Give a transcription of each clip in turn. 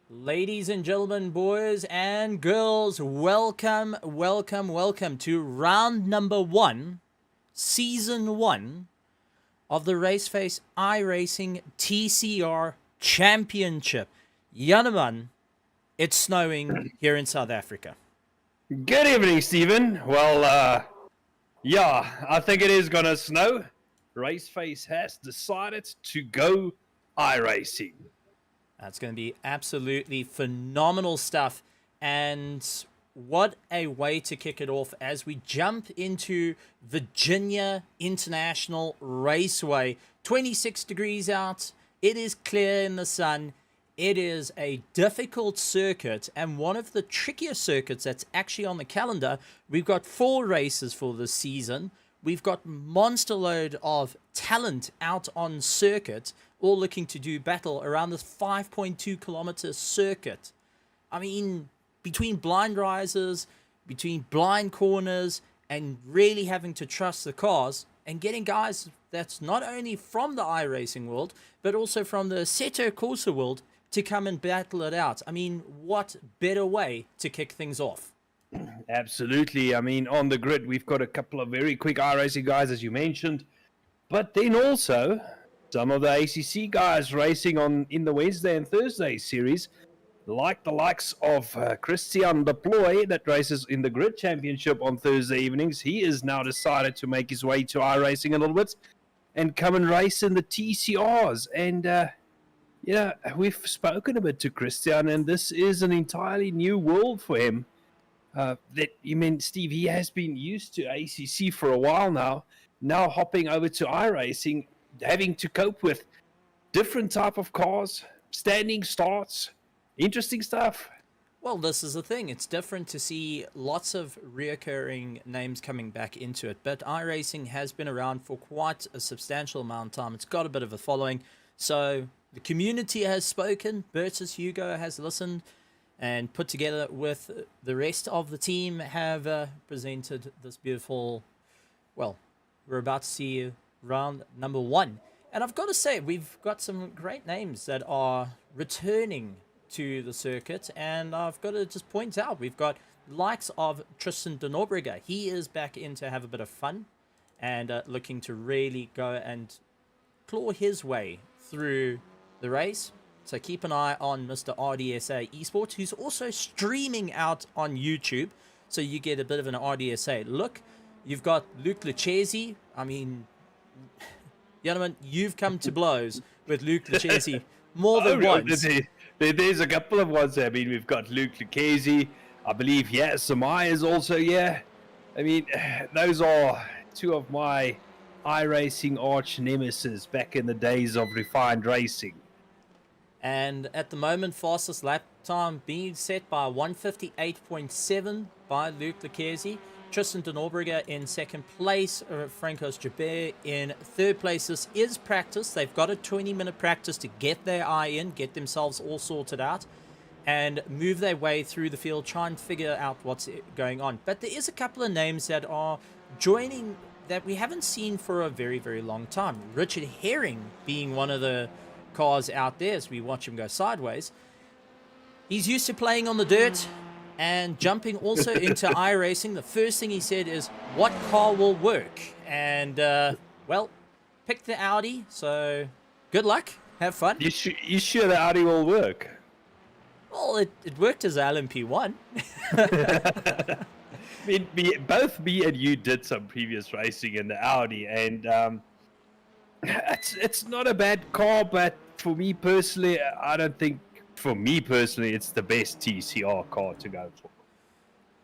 Ladies and gentlemen, boys and girls, welcome to round number 1, season 1 of the RaceFace iRacing TCR Championship. Janneman, it's snowing here in South Africa. Good evening, Stephen. Well, yeah, I think it is going to snow. RaceFace has decided to go iRacing. That's going to be absolutely phenomenal stuff. And what a way to kick it off as we jump into Virginia International Raceway. 26 degrees out. It is clear in the sun. It is a difficult circuit and one of the trickier circuits that's actually on the calendar. We've got 4 races for this season. We've got monster load of talent out on circuit, all looking to do battle around this 5.2 kilometer circuit. I mean, between blind risers, between blind corners, and really having to trust the cars and getting guys that's not only from the iRacing world, but also from the Assetto Corsa world to come and battle it out. I mean, what better way to kick things off? Absolutely. I mean, on the grid, we've got a couple of very quick iRacing guys, as you mentioned. But then also, some of the ACC guys racing in the Wednesday and Thursday series, like the likes of Christian Deploy that races in the Grid Championship on Thursday evenings. He has now decided to make his way to iRacing a little bit and come and race in the TCRs. And, we've spoken a bit to Christian, and this is an entirely new world for him. Steve, he has been used to ACC for a while now hopping over to iRacing, having to cope with different type of cars, standing starts, interesting stuff. Well, this is the thing. It's different to see lots of reoccurring names coming back into it, but iRacing has been around for quite a substantial amount of time. It's got a bit of a following, so the community has spoken. Bertus Hugo has listened and put together with the rest of the team have presented this beautiful, well, we're about to see round number 1. And I've got to say, we've got some great names that are returning to the circuit. And I've got to just point out, we've got likes of Tristan de Norbrega. He is back in to have a bit of fun and looking to really go and claw his way through the race. So keep an eye on Mr. RDSA Esports, who's also streaming out on YouTube. So you get a bit of an RDSA look. You've got Luke Lucchesi. I mean, gentlemen, you've come to blows with Luke Lucchesi more than once. There's a couple of ones. I mean, we've got Luke Lucchesi. I believe, Samai is also, I mean, those are 2 of my iRacing arch nemesis back in the days of refined racing. And at the moment, fastest lap time being set by 158.7 by Luke Lucchesi. Tristan de Norbrega in second place. Francos Jabir in third place. This is practice. They've got a 20-minute practice to get their eye in, get themselves all sorted out, and move their way through the field, try and figure out what's going on. But there is a couple of names that are joining that we haven't seen for a very, very long time. Richard Herring being one of the cars out there as we watch him go sideways. He's used to playing on the dirt and jumping also into iRacing. The first thing he said is, what car will work? And, well, pick the Audi, so good luck. Have fun. You sure the Audi will work? Well, it worked as LMP1. I mean, both me and you did some previous racing in the Audi, and it's not a bad car, but for me personally, I don't think, it's the best TCR car to go for.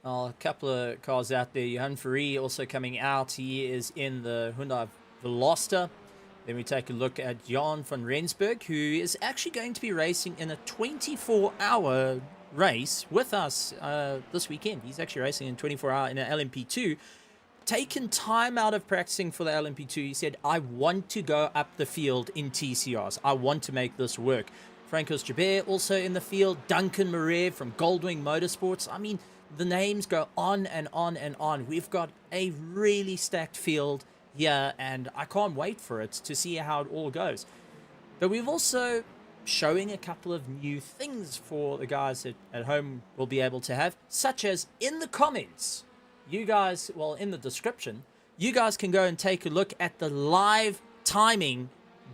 Well, a couple of cars out there. Johan Ferrari also coming out. He is in the Hyundai Veloster. Then we take a look at Jan van Rensburg, who is actually going to be racing in a 24-hour race with us this weekend. He's actually racing in 24-hour in an LMP2. Taken time out of practicing for the LMP2. He said, I want to go up the field in TCRs. I want to make this work. Francos Jabir also in the field. Duncan Moreau from Goldwing Motorsports. I mean, the names go on and on and on. We've got a really stacked field here, and I can't wait for it to see how it all goes. But we've also showing a couple of new things for the guys at home will be able to have, such as in the comments, you guys, well, in the description, you guys can go and take a look at the live timing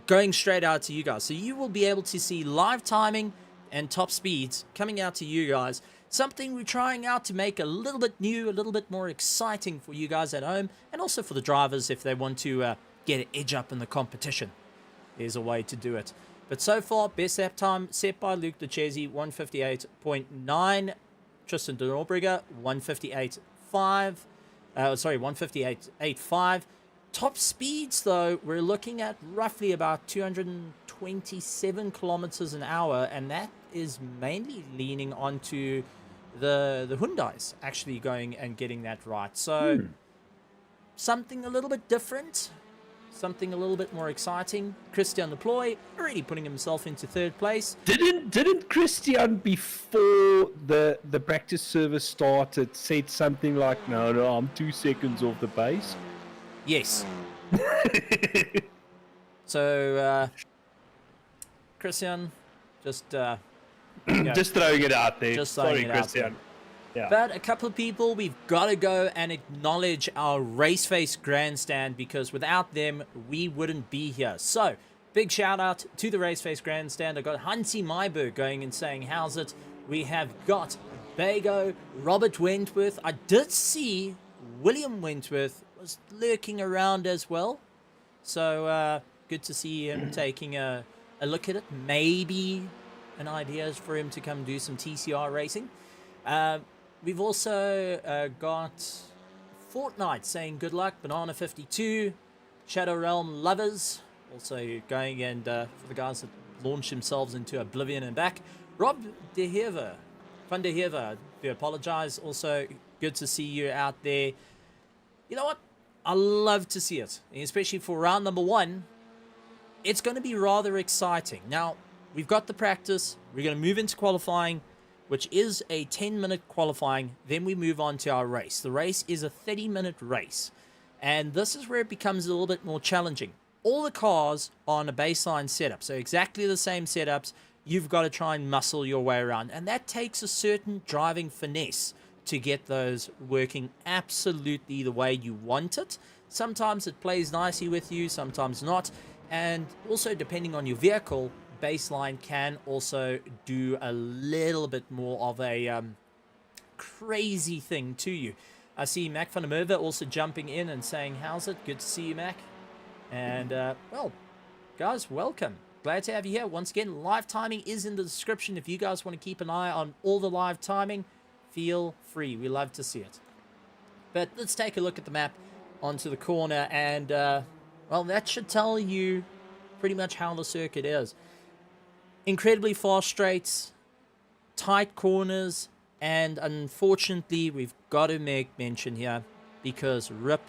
going straight out to you guys. So you will be able to see live timing and top speeds coming out to you guys. Something we're trying out to make a little bit new, a little bit more exciting for you guys at home, and also for the drivers if they want to get an edge up in the competition. There's a way to do it. But so far, best lap time set by Luke Lucchesi, 158.9. Tristan de Norbriga, 158.5. Top speeds, though, we're looking at roughly about 227 kilometers an hour, and that is mainly leaning onto the Hyundais actually going and getting that right. So something a little bit different, something a little bit more exciting. Christian Deploy already putting himself into third place. Didn't Christian, before the practice service started, said something like, no, I'm 2 seconds off the pace? Yes. So Christian, just just throwing it out there. Just throwing it out Christian. there. Yeah. But a couple of people, we've got to go and acknowledge our RaceFace grandstand, because without them, we wouldn't be here. So, big shout out to the RaceFace grandstand. I got Hansi Myberg going and saying, how's it? We have got Bago, Robert Wentworth. I did see William Wentworth was lurking around as well. So, good to see him taking a look at it. Maybe an idea is for him to come do some TCR racing. We've also got Fortnite saying good luck, Banana 52, Shadow Realm Lovers, also going and for the guys that launched themselves into Oblivion and back. Rob De Hever, Van De Hever, do apologize. Also, good to see you out there. You know what? I love to see it, especially for round number 1. It's going to be rather exciting. Now, we've got the practice. We're going to move into qualifying, which is a 10-minute qualifying. Then we move on to our race. The race is a 30-minute race. And this is where it becomes a little bit more challenging. All the cars are on a baseline setup. So exactly the same setups. You've got to try and muscle your way around. And that takes a certain driving finesse to get those working absolutely the way you want it. Sometimes it plays nicely with you, sometimes not. And also, depending on your vehicle, baseline can also do a little bit more of a crazy thing to you. I see Mac van der Merwe also jumping in and saying, how's it? Good to see you, Mac. And, well, guys, welcome. Glad to have you here. Once again, live timing is in the description. If you guys want to keep an eye on all the live timing, feel free. We love to see it. But let's take a look at the map onto the corner. And, well, that should tell you pretty much how the circuit is. Incredibly fast straights, tight corners, and unfortunately, we've got to make mention here, because rip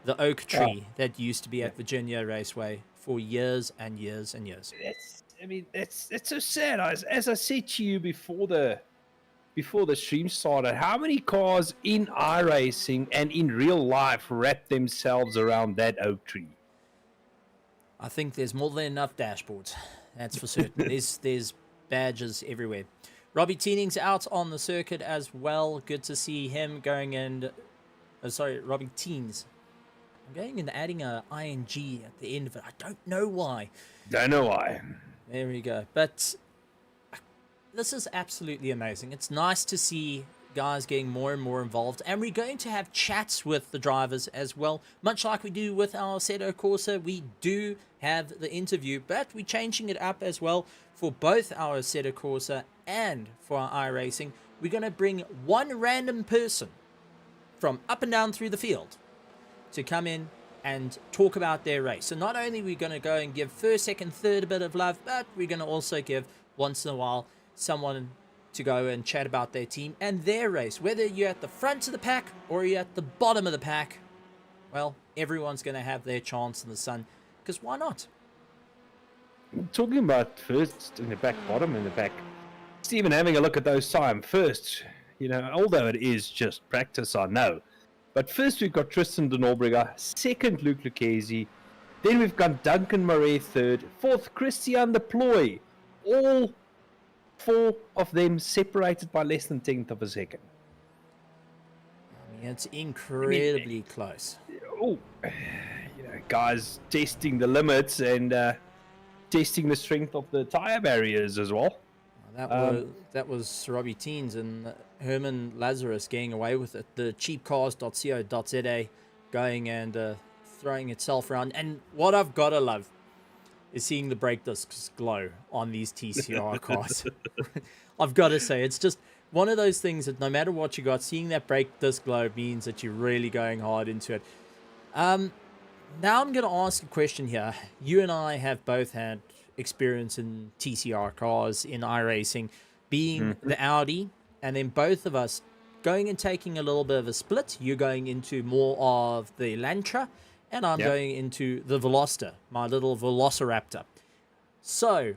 the oak tree that used to be at Virginia Raceway for years and years and years. It's so sad. As I said to you before the stream started, how many cars in iRacing and in real life wrap themselves around that oak tree? I think there's more than enough dashboards. That's for certain. There's badges everywhere. Robbie Teening's out on the circuit as well. Good to see him going and... Robbie Teens. I'm going and adding a ing at the end of it. I don't know why. Don't know why. There we go. But this is absolutely amazing. It's nice to see guys getting more and more involved, and we're going to have chats with the drivers as well, much like we do with our Assetto Corsa. We do have the interview, but we're changing it up as well for both our Assetto Corsa and for our iRacing. We're going to bring one random person from up and down through the field to come in and talk about their race. So not only are we going to go and give first, second, third a bit of love, but we're going to also give once in a while someone to go and chat about their team and their race. Whether you're at the front of the pack or you're at the bottom of the pack, well, everyone's going to have their chance in the sun, because why not? Talking about first in the back, bottom in the back, Stephen, having a look at those time first, you know, although it is just practice, I know. But first we've got Tristan de Norbriga, second Luke Lucchesi, then we've got Duncan Murray third, fourth Christian Deploy, all 4 of them separated by less than 1/10 of a second. I mean, it's incredibly close. Oh, guys testing the limits and testing the strength of the tire barriers as well. That was Robbie Teens and Herman Lazarus getting away with it. The cheapcars.co.za going and throwing itself around. And what I've got to love is seeing the brake discs glow on these TCR cars. I've got to say, it's just one of those things that no matter what you got, seeing that brake disc glow means that you're really going hard into it. Now I'm going to ask a question here. You and I have both had experience in TCR cars, in iRacing, being the Audi, and then both of us going and taking a little bit of a split. You're going into more of the Elantra, and I'm going into the Veloster, my little Velociraptor. So,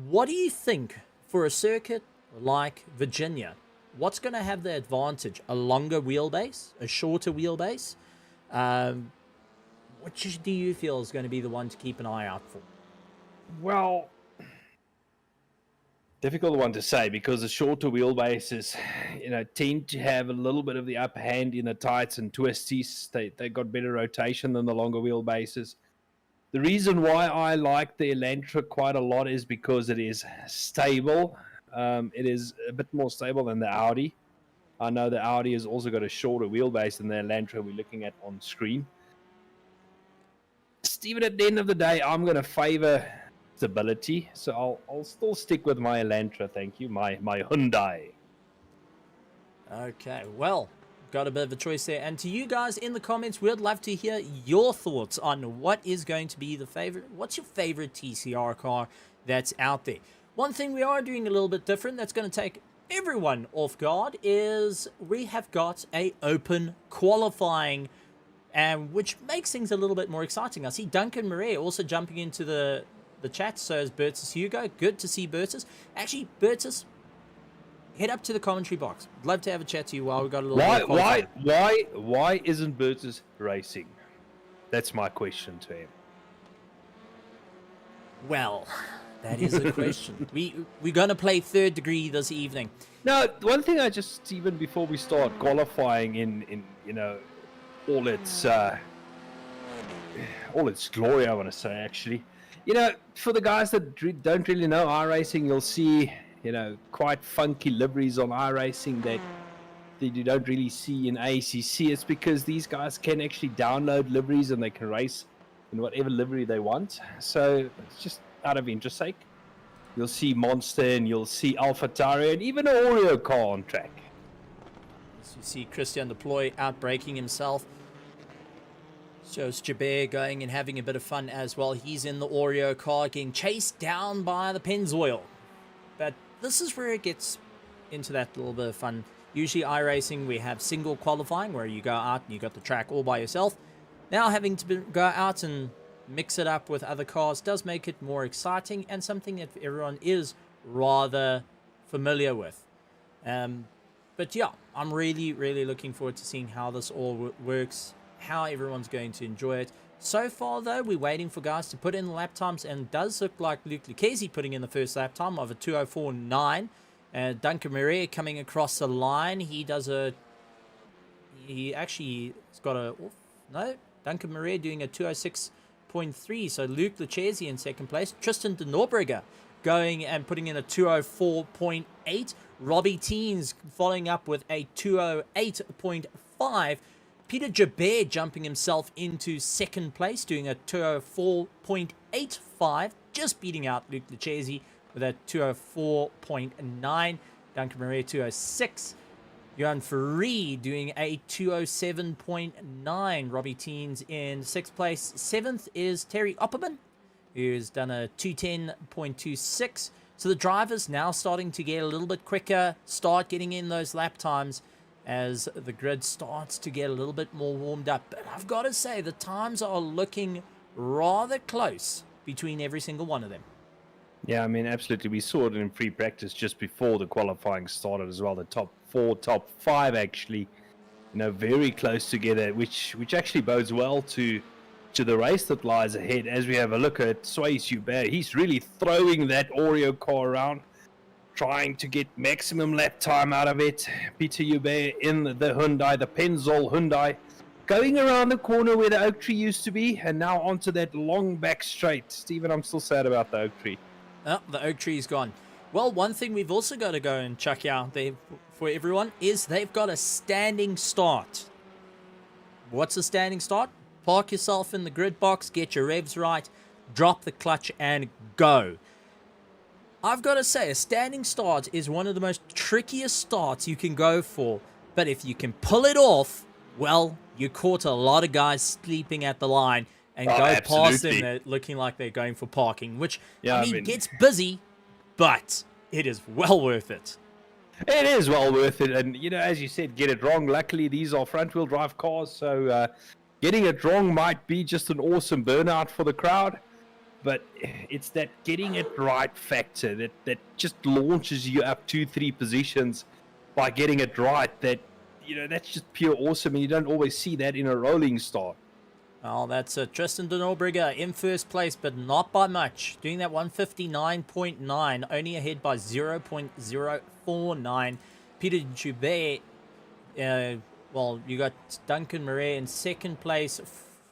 what do you think for a circuit like Virginia? What's going to have the advantage? A longer wheelbase? A shorter wheelbase? Which do you feel is going to be the one to keep an eye out for? Well, difficult one to say because the shorter wheelbases, tend to have a little bit of the upper hand in the tights and twisties. They got better rotation than the longer wheelbases. The reason why I like the Elantra quite a lot is because it is stable. It is a bit more stable than the Audi. I know the Audi has also got a shorter wheelbase than the Elantra we're looking at on screen. Even at the end of the day, I'm going to favor stability, so I'll still stick with my Elantra, thank you, my Hyundai. Okay, well, got a bit of a choice there. And to you guys in the comments, we'd love to hear your thoughts on what is going to be the favorite. What's your favorite TCR car that's out there? One thing we are doing a little bit different that's going to take everyone off guard is we have got a open qualifying, and which makes things a little bit more exciting. I see Duncan Marais also jumping into the chat, so is Bertus Hugo. Good to see Bertus. Actually, Bertus, head up to the commentary box. I'd love to have a chat to you while we've got a little bit of qualifying. Why isn't Bertus racing? That's my question to him. Well, that is a question. We're going to play Third Degree this evening. No, one thing I just, even before we start qualifying in all its glory, I want to say, actually. For the guys that don't really know iRacing, you'll see, quite funky liveries on iRacing that you don't really see in ACC. It's because these guys can actually download liveries and they can race in whatever livery they want. So it's just out of interest sake. You'll see Monster and you'll see AlphaTauri and even an Oreo car on track. So you see Christian Deploy out braking himself. Shows Jabir going and having a bit of fun as well. He's in the Oreo car getting chased down by the Pennzoil. But this is where it gets into that little bit of fun. Usually iRacing, we have single qualifying where you go out and you got the track all by yourself. Now having to go out and mix it up with other cars does make it more exciting and something that everyone is rather familiar with. But yeah, I'm really, really looking forward to seeing how this all works, how everyone's going to enjoy it. So far, though, we're waiting for guys to put in the lap times, and it does look like Luke Lucchesi putting in the first lap time of a 2:04.9. Duncan Marais coming across the line. Duncan Marais doing a 2:06.3. So Luke Lucchesi in second place. Tristan de Norberger going and putting in a 2:04.8. Robbie Teens following up with a 2:08.5. Peter Jabir jumping himself into second place, doing a 2:04.85, just beating out Luke Lucchesi with a 2:04.9. Duncan Marais 2:06. Johan Ferree doing a 2:07.9. Robbie Teens in sixth place. Seventh is Terry Opperman, who's done a 2:10.26. So the drivers now starting to get a little bit quicker, start getting in those lap times as the grid starts to get a little bit more warmed up. But I've got to say, the times are looking rather close between every single one of them. Yeah, I mean, absolutely. We saw it in free practice just before the qualifying started as well. The top 4, top 5 actually, very close together, which actually bodes well to to the race that lies ahead as we have a look at Swayze Hubert. He's really throwing that Oreo car around, trying to get maximum lap time out of it. Peter Hubert in the Hyundai, the Penzol Hyundai, going around the corner where the oak tree used to be, and now onto that long back straight. Stephen, I'm still sad about the oak tree. Oh, the oak tree's gone. Well, one thing we've also got to go and check out there for everyone is they've got a standing start. What's a standing start? Park yourself in the grid box, get your revs right, drop the clutch, and go. I've got to say, a standing start is one of the most trickiest starts you can go for. But if you can pull it off, well, you caught a lot of guys sleeping at the line and go past them looking like they're going for parking, which, I mean, gets busy, but it is well worth it. It is well worth it. And, you know, as you said, get it wrong. Luckily, these are front-wheel drive cars, so getting it wrong might be just an awesome burnout for the crowd. But it's that getting it right factor that just launches you up 2-3 positions by getting it right. That, you know, that's just pure awesome, and you don't always see that in a rolling start. Well, that's Tristan de Norbrigge in first place, but not by much. Doing that 159.9, only ahead by 0.049. Peter Joubert, well, you got Duncan Murray in second place.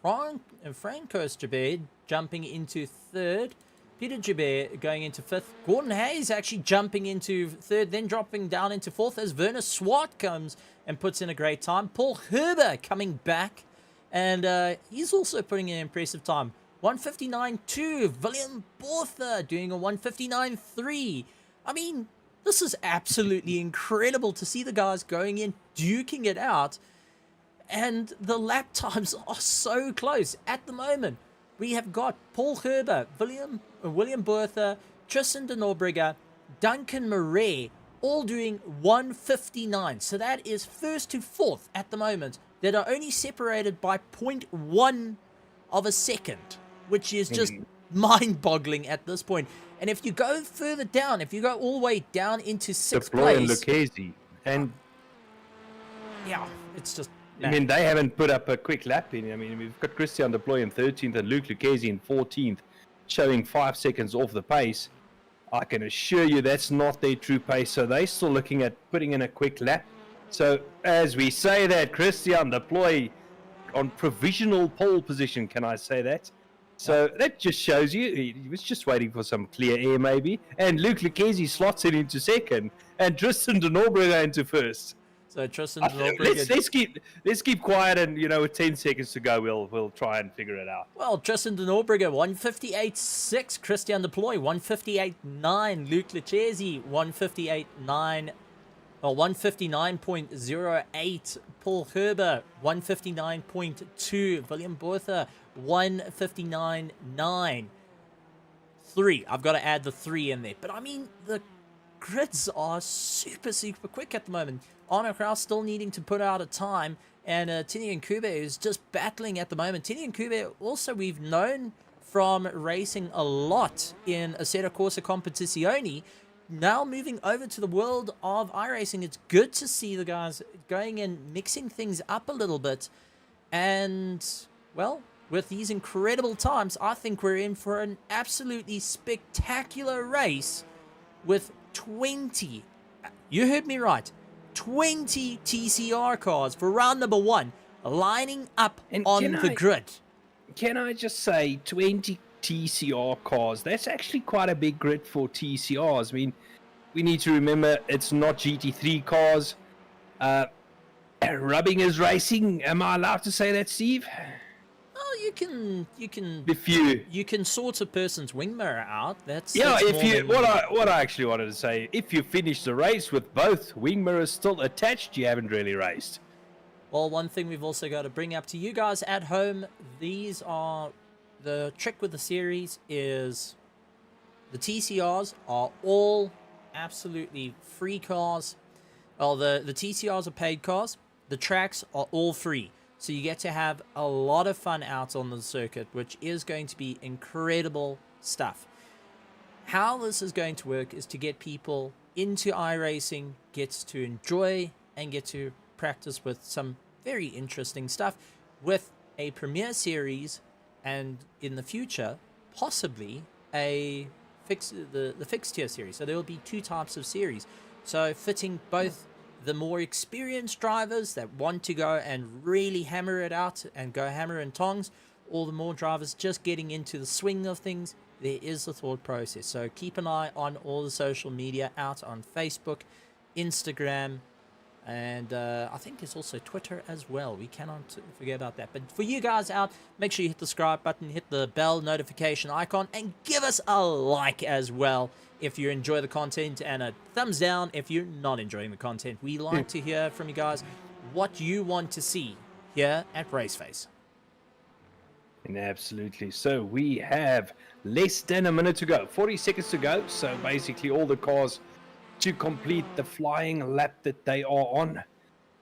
Francos Joubert jumping into third. Peter Joubert going into fifth. Gordon Hayes actually jumping into third, then dropping down into fourth as Werner Swart comes and puts in a great time. Paul Herber coming back, and he's also putting in an impressive time. 159.2. William Borther doing a 159.3. I mean, this is absolutely incredible to see the guys going in, duking it out, and the lap times are so close at the moment. We have got Paul Herber, William Borther, Tristan de Norbrigge, Duncan Murray, all doing 159. So that is first to fourth at the moment, that are only separated by 0.1 of a second, which is just mind-boggling at this point. And if you go further down, if you go all the way down into sixth place... and Lucchese. And yeah, it's just... I mean, they haven't put up a quick lap in. I mean, we've got Christian Deploy in 13th and Luke Lucchese in 14th, showing 5 seconds off the pace. I can assure you that's not their true pace, so they're still looking at putting in a quick lap. So, as we say that, Christian Deploy on provisional pole position, can I say that? So, that just shows you, he was just waiting for some clear air, maybe. And Luke Lucchese slots it into second, and Tristan de Norbrigge into first. So Tristan de Norbrigge... Let's keep quiet, and you know, with 10 seconds to go, we'll try and figure it out. Well, Tristan de Norbrigge 158.6, Christian Deploy 158.9, Luke Lucchese 158.9, or 159.08, Paul Herber 159.2, William Borther 159.9. 3. I've got to add the 3 in there, but I mean the grids are super quick at the moment. Arno Kraus still needing to put out a time, and Tinian Kube is just battling at the moment. Tinian Kube also we've known from racing a lot in Assetto Corsa Competizione. Now moving over to the world of iRacing, it's good to see the guys going and mixing things up a little bit. And, well, with these incredible times, I think we're in for an absolutely spectacular race with 20, you heard me right, 20 TCR cars for round number 1 lining up on the grid. Can I just say 20 TCR cars? That's actually quite a big grid for TCRs. I mean, we need to remember it's not GT3 cars. Rubbing is racing. Am I allowed to say that, Steve? Oh, you can you can sort a person's wing mirror out. That's what I actually wanted to say, if you finish the race with both wing mirrors still attached, you haven't really raced. Well, one thing we've also got to bring up to you guys at home, these are the trick with the series is the TCRs are all absolutely free cars. Well, the TCRs are paid cars. The tracks are all free. So you get to have a lot of fun out on the circuit, which is going to be incredible stuff. How this is going to work is to get people into iRacing, gets to enjoy and get to practice with some very interesting stuff with a Premier Series and in the future, possibly the fixed tier series. So there will be 2 types of series. So fitting both the more experienced drivers that want to go and really hammer it out and go hammer and tongs, or the more drivers just getting into the swing of things. There is a thought process. So keep an eye on all the social media out on Facebook, Instagram, and I think there's also Twitter as well. We cannot forget about that. But for you guys out, make sure you hit the subscribe button, hit the bell notification icon, and give us a like as well if you enjoy the content, and a thumbs down if you're not enjoying the content. We like to hear from you guys what you want to see here at RaceFace. And absolutely. So we have less than a minute to go, 40 seconds to go. So basically all the cars to complete the flying lap that they are on.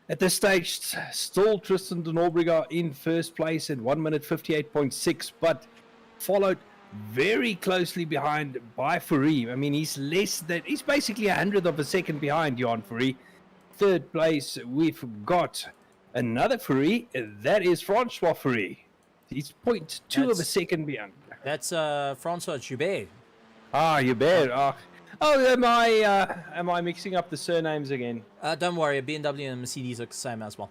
At this stage, still Tristan de Norbriga in first place at 1 minute 58.6, but followed very closely behind by Fourie. I mean, he's basically 100th of a second behind Jan Fourie. Third place, we've got another Fourie. That is Francois Fourie. He's 0.2 of a second behind. That's Francois Joubert. Joubert. Oh, am I mixing up the surnames again? Don't worry, a BMW and a Mercedes are the same as well.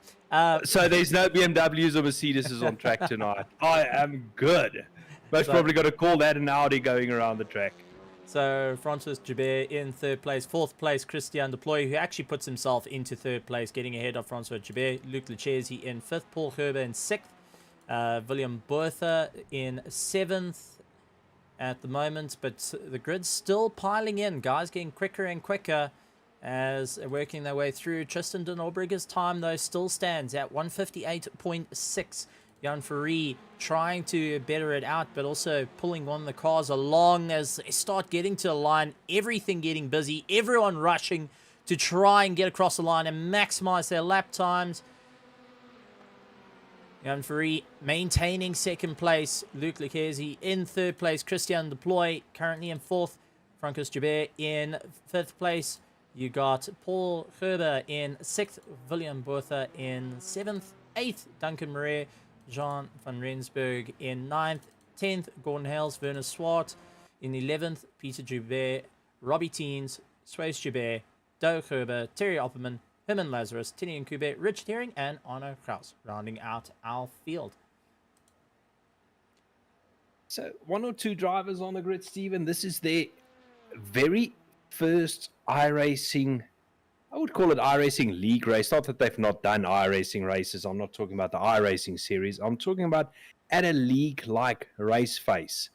So there's no BMWs or Mercedes on track tonight. I am good. Most probably got to call that an Audi going around the track. So Francois Joubert in third place. Fourth place, Christian Deploy, who actually puts himself into third place, getting ahead of Francois Joubert. Luc Lecchesi in fifth. Paul Gerber in sixth. William Bertha in seventh at the moment, but the grid's still piling in. Guys getting quicker and quicker as they're working their way through. Tristan de Norbriga's time, though, still stands at 158.6. Jan Fourie trying to better it out, but also pulling one of the cars along as they start getting to the line. Everything getting busy. Everyone rushing to try and get across the line and maximize their lap times. Jan Fourie maintaining second place. Luc Lecchesi in third place. Christian Deploy currently in fourth. Francois Joubert in fifth place. You got Paul Gerber in sixth. William Bertha in seventh. Eighth, Duncan Murray. Jean van Rensburg in ninth. 10th, Gordon Hales. Werner Swart in 11th. Peter Joubert. Robbie Teens. Swayze Joubert. Doug Gerber. Terry Opperman. Herman Lazarus, Tinian Kubet, Richard Herring, and Arno Kraus, rounding out our field. So 1 or 2 drivers on the grid, Stephen. This is their very first iRacing, I would call it iRacing League race. Not that they've not done iRacing races. I'm not talking about the iRacing series. I'm talking about at a league like RaceFace.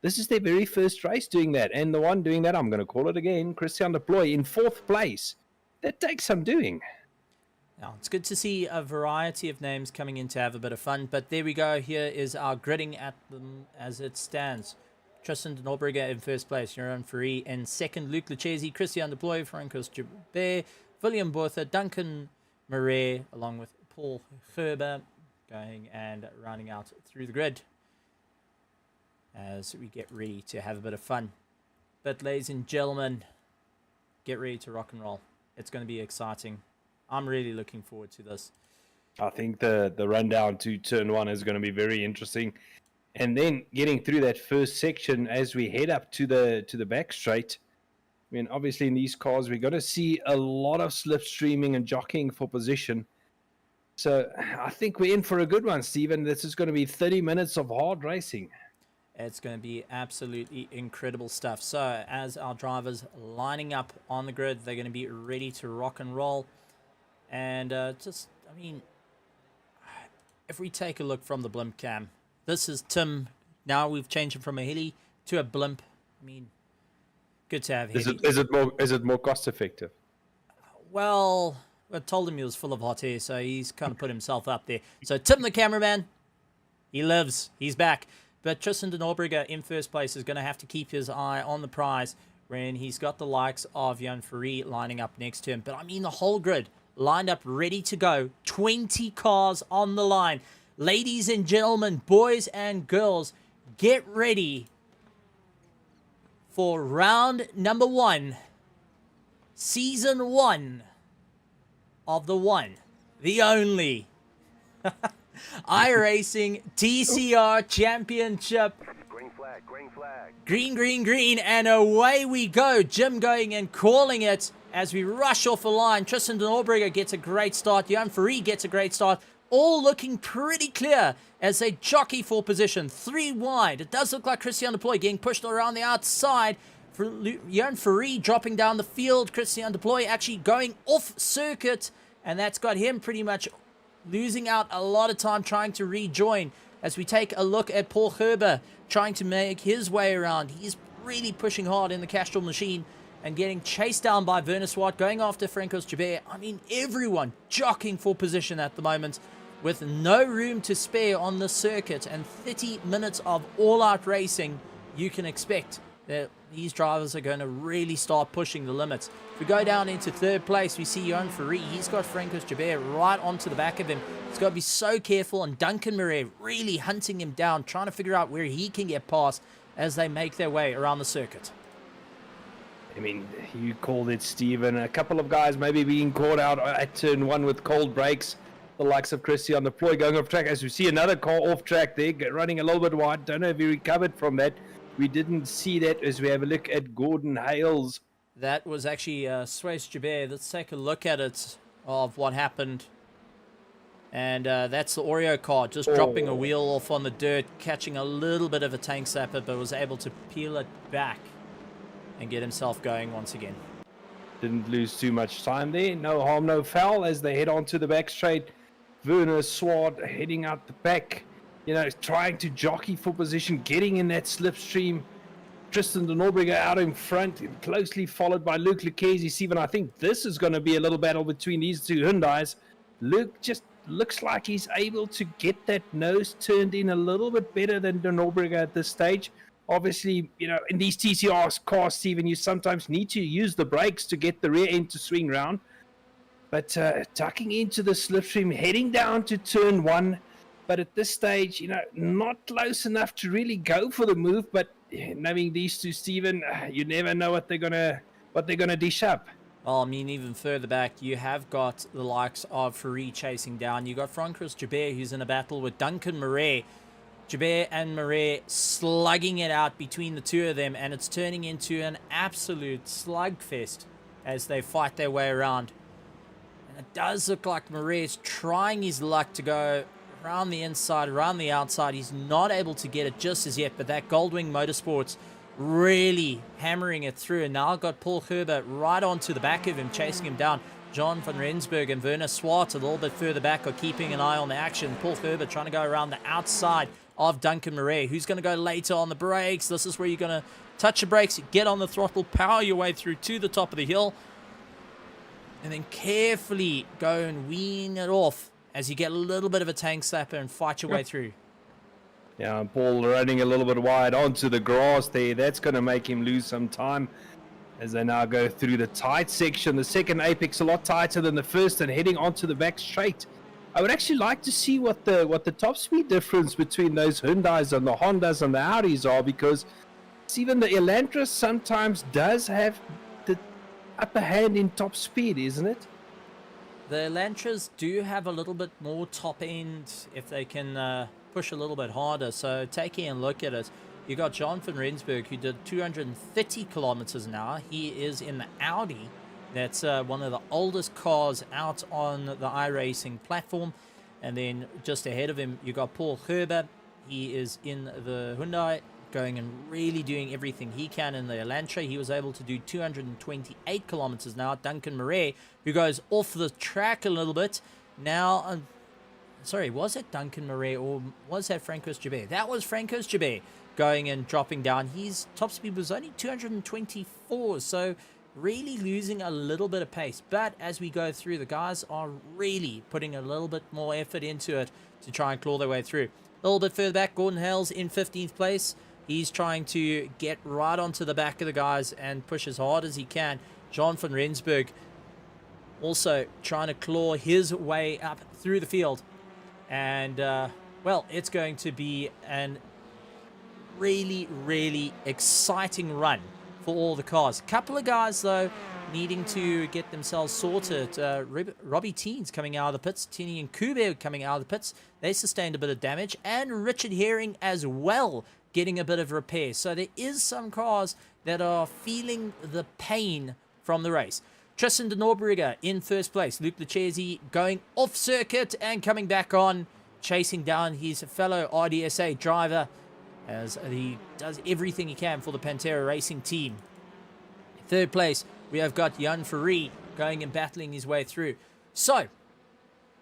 This is their very first race doing that. And the one doing that, I'm going to call it again, Christian Deploy in fourth place. That takes some doing. Now, it's good to see a variety of names coming in to have a bit of fun, but there we go. Here is our gridding at them as it stands. Tristan de Norbriga in first place, Jan Fourie in second, Luc Lecchesi, Christian Deploy, Francois Joubert, William Bertha, Duncan Murray, along with Paul Gerber, going and rounding out through the grid as we get ready to have a bit of fun. But ladies and gentlemen, get ready to rock and roll. It's going to be exciting. I'm really looking forward to this. I think the rundown to turn one is going to be very interesting. And then getting through that first section as we head up to the back straight. I mean, obviously in these cars, we're going to see a lot of slipstreaming and jockeying for position. So I think we're in for a good one, Stephen. This is going to be 30 minutes of hard racing. It's going to be absolutely incredible stuff. So as our drivers lining up on the grid, they're going to be ready to rock and roll. And if we take a look from the blimp cam, this is Tim. Now we've changed him from a heli to a blimp. I mean, good to have heli. Is it more cost effective? Well, I told him he was full of hot air, so he's kind of put himself up there. So Tim, the cameraman, he lives. He's back. But Tristan de Norbriga in first place is going to have to keep his eye on the prize when he's got the likes of Jan Fourie lining up next to him. But I mean, the whole grid lined up, ready to go. 20 cars on the line. Ladies and gentlemen, boys and girls, get ready for round number 1, season 1 of the one, the only iRacing TCR Championship. Green flag, green flag. Green, green, green, and away we go. Jim going and calling it as we rush off the line. Tristan de Norberger gets a great start. Jan Ferree gets a great start. All looking pretty clear as they jockey for position. 3 wide. It does look like Christian de Ploy getting pushed around the outside. Jan Ferree dropping down the field. Christian de Ploy actually going off circuit, and that's got him pretty much losing out a lot of time trying to rejoin. As we take a look at Paul Gerber trying to make his way around. He's really pushing hard in the Castrol machine and getting chased down by Werner Swart, going after Francos Jabeur. I mean, everyone jockeying for position at the moment with no room to spare on the circuit and 30 minutes of all-out racing. You can expect that these drivers are going to really start pushing the limits. If we go down into third place, we see Jan Ferree. He's got Francos Jabeur right onto the back of him. He's got to be so careful, and Duncan Murray really hunting him down, trying to figure out where he can get past as they make their way around the circuit. I mean, you called it, Stephen. A couple of guys maybe being caught out at turn 1 with cold brakes. The likes of Christian de Ploy going off track. As we see another car off track there, running a little bit wide. Don't know if he recovered from that. We didn't see that as we have a look at Gordon Hales. That was actually Suez Jabeur. Let's take a look at it of what happened. And that's the Oreo car just dropping a wheel off on the dirt, catching a little bit of a tank slapper, but was able to peel it back and get himself going once again. Didn't lose too much time there. No harm, no foul as they head onto the back straight. Werner Swart heading out the back, you know, trying to jockey for position, getting in that slipstream. Tristan de Norberger out in front, closely followed by Luke Lucchesi. Stephen, I think this is going to be a little battle between these two Hyundais. Luke just looks like he's able to get that nose turned in a little bit better than de Norberger at this stage. Obviously, you know, in these TCR cars, Stephen, you sometimes need to use the brakes to get the rear end to swing round. But tucking into the slipstream, heading down to turn 1. But at this stage, you know, not close enough to really go for the move. But knowing these two, Stephen, you never know what they're gonna dish up. Well, I mean, even further back, you have got the likes of Ferree chasing down. You got Francos Jabeur, who's in a battle with Duncan Murray. Jabeur and Murray slugging it out between the two of them, and it's turning into an absolute slugfest as they fight their way around. And it does look like Murray is trying his luck to go around the inside, around the outside. He's not able to get it just as yet, but that Goldwing Motorsports really hammering it through. And now I've got Paul Gerber right onto the back of him, chasing him down. John van Rensburg and Werner Swart a little bit further back are keeping an eye on the action. Paul Gerber trying to go around the outside of Duncan Murray, who's going to go later on the brakes. This is where you're going to touch the brakes, get on the throttle, power your way through to the top of the hill, and then carefully go and wean it off as you get a little bit of a tank slapper and fight your way through. Yeah, Paul running a little bit wide onto the grass there. That's going to make him lose some time as they now go through the tight section. The second apex a lot tighter than the first and heading onto the back straight. I would actually like to see what the top speed difference between those Hyundais and the Hondas and the Audis are, because even the Elantra sometimes does have the upper hand in top speed, isn't it? The Elantras do have a little bit more top end if they can push a little bit harder. So taking a look at it, you got John van Rensburg, who did 230 kilometers an hour. He is in the Audi. That's one of the oldest cars out on the iRacing platform. And then just ahead of him, you got Paul Gerber. He is in the Hyundai, going and really doing everything he can in the Elantra. He was able to do 228 kilometers an hour. Duncan Murray, who goes off the track a little bit. Now, sorry, was it Duncan Murray or was that Francos Jabeur? That was Francos Jabeur going and dropping down. His top speed was only 224, so really losing a little bit of pace. But as we go through, the guys are really putting a little bit more effort into it to try and claw their way through. A little bit further back, Gordon Hales in 15th place. He's trying to get right onto the back of the guys and push as hard as he can. John van Rensburg also trying to claw his way up through the field. And, well, it's going to be an really, really exciting run for all the cars. A couple of guys, though, needing to get themselves sorted. Robbie Teens coming out of the pits. Tini and Kube coming out of the pits. They sustained a bit of damage. And Richard Herring as well getting a bit of repair. So there is some cars that are feeling the pain from the race. Tristan de Norbrugge in first place. Luke Lucchesi going off circuit and coming back on, chasing down his fellow RDSA driver as he does everything he can for the Pantera Racing team. Third place, we have got Jan Ferree going and battling his way through. So,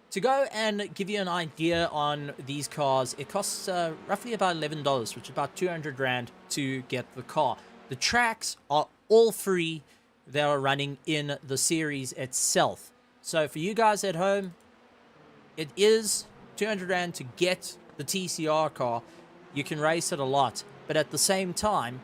to go and give you an idea on these cars, it costs roughly about $11, which is about 200 Rand to get the car. The tracks are all free. They are running in the series itself. So for you guys at home, it is 200 Rand to get the TCR car. You can race it a lot, but at the same time,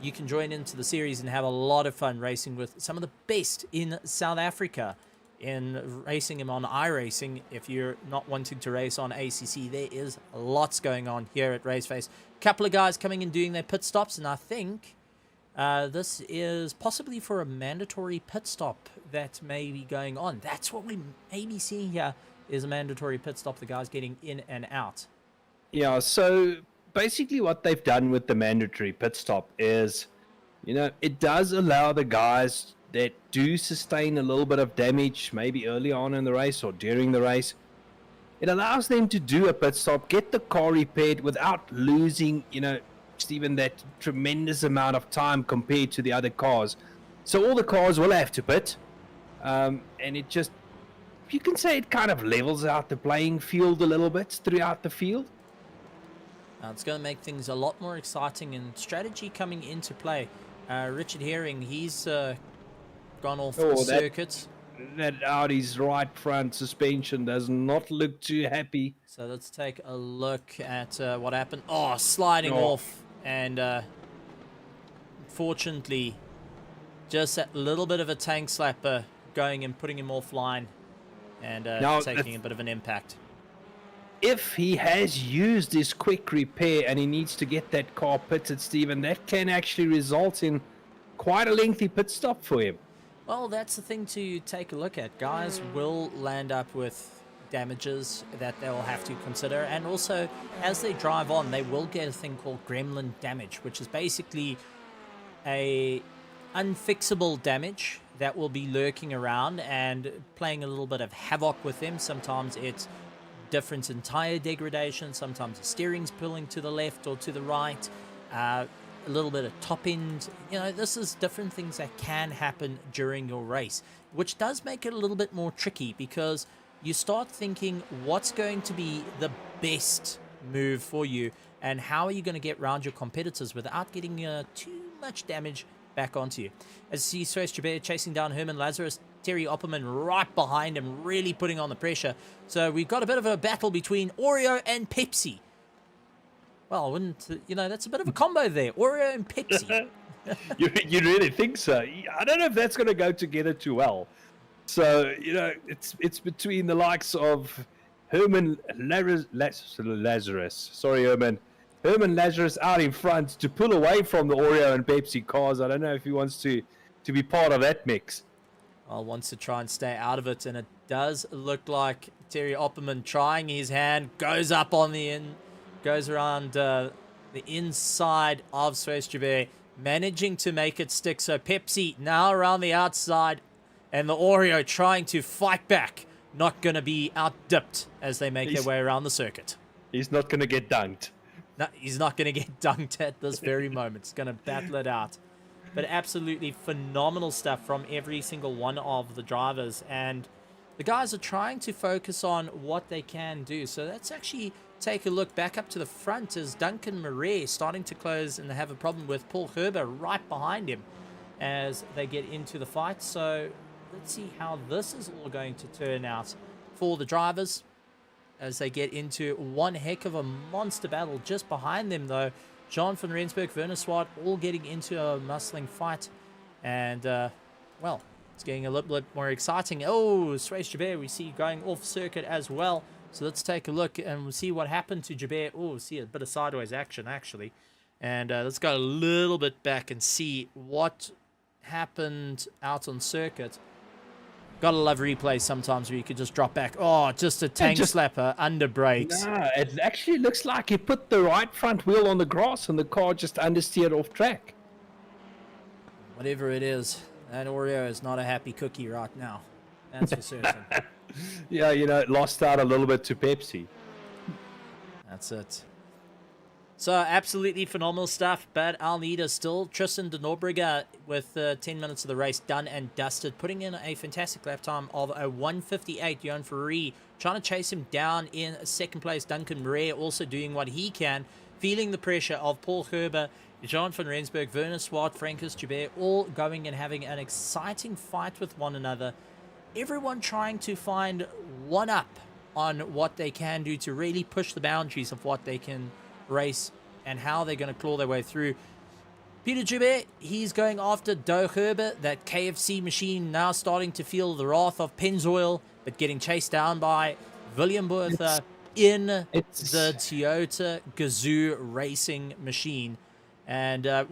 you can join into the series and have a lot of fun racing with some of the best in South Africa. In racing him on iRacing, if you're not wanting to race on ACC, there is lots going on here at RaceFace. A couple of guys coming and doing their pit stops, and I think this is possibly for a mandatory pit stop that may be going on. That's what we may be seeing here, is a mandatory pit stop, the guys getting in and out. Yeah, so basically what they've done with the mandatory pit stop is, it does allow the guys that do sustain a little bit of damage, maybe early on in the race or during the race. It allows them to do a pit stop, get the car repaired without losing, Stephen, that tremendous amount of time compared to the other cars. So all the cars will have to pit. And it just, you can say it kind of levels out the playing field a little bit throughout the field. It's going to make things a lot more exciting and strategy coming into play. Richard Herring, he's gone off the circuit. That Audi's right front suspension does not look too happy. So let's take a look at what happened. Oh, sliding off. And fortunately, just that little bit of a tank slapper going and putting him offline and taking a bit of an impact. If he has used this quick repair and he needs to get that car pitted, Stephen, that can actually result in quite a lengthy pit stop for him. Well, that's the thing to take a look at. Guys will land up with damages that they'll have to consider, and also as they drive on, they will get a thing called gremlin damage, which is basically a unfixable damage that will be lurking around and playing a little bit of havoc with them. Sometimes it's difference in tire degradation, sometimes the steering's pulling to the left or to the right, a little bit of top end. This is different things that can happen during your race, which does make it a little bit more tricky, because you start thinking what's going to be the best move for you and how are you going to get around your competitors without getting too much damage back onto you. As you see, Suez Jabir chasing down Herman Lazarus, Terry Opperman right behind him, really putting on the pressure. So we've got a bit of a battle between Oreo and Pepsi. Well, that's a bit of a combo there, Oreo and Pepsi. You really think so? I don't know if that's going to go together too well. So, it's between the likes of Herman Lazarus. Sorry, Herman. Herman Lazarus out in front to pull away from the Oreo and Pepsi cars. I don't know if he wants to be part of that mix. Well, wants to try and stay out of it, and it does look like Terry Opperman trying his hand, goes up on the end, goes around the inside of Suez Jabir, managing to make it stick. So Pepsi now around the outside, and the Oreo trying to fight back. Not going to be out-dipped as they make their way around the circuit. He's not going to get dunked. No, he's not going to get dunked at this very moment. He's going to battle it out. But absolutely phenomenal stuff from every single one of the drivers. And the guys are trying to focus on what they can do. So let's actually take a look back up to the front as Duncan Murray starting to close and have a problem with Paul Herber right behind him as they get into the fight. So let's see how this is all going to turn out for the drivers as they get into one heck of a monster battle. Just behind them, though, Jean van Rensburg, Werner Swart, all getting into a muscling fight. And, well, it's getting a little bit more exciting. Oh, Suez Jabir, we see going off circuit as well. So let's take a look and we'll see what happened to Jabir. Oh, see a bit of sideways action, actually. And let's go a little bit back and see what happened out on circuit. Gotta love replays sometimes where you could just drop back. Oh, just a tank slapper under brakes. Nah, it actually looks like he put the right front wheel on the grass and the car just understeered off track. Whatever it is, that Oreo is not a happy cookie right now. That's for certain. Yeah, you know, it lost out a little bit to Pepsi. That's it. So, absolutely phenomenal stuff, but our leader still, Tristan de Norbriga, with 10 minutes of the race done and dusted, putting in a fantastic lap time of a 1:58. Johan Ferrari trying to chase him down in second place. Duncan Murray also doing what he can, feeling the pressure of Paul Gerber, Jean van Rensburg, Werner Swart, Francis Joubert, all going and having an exciting fight with one another. Everyone trying to find one up on what they can do to really push the boundaries of what they can race and how they're going to claw their way through. Peter Joubert, he's going after Doe Herbert, that KFC machine, now starting to feel the wrath of Pennzoil, but getting chased down by William Bertha in the Toyota Gazoo racing machine. And I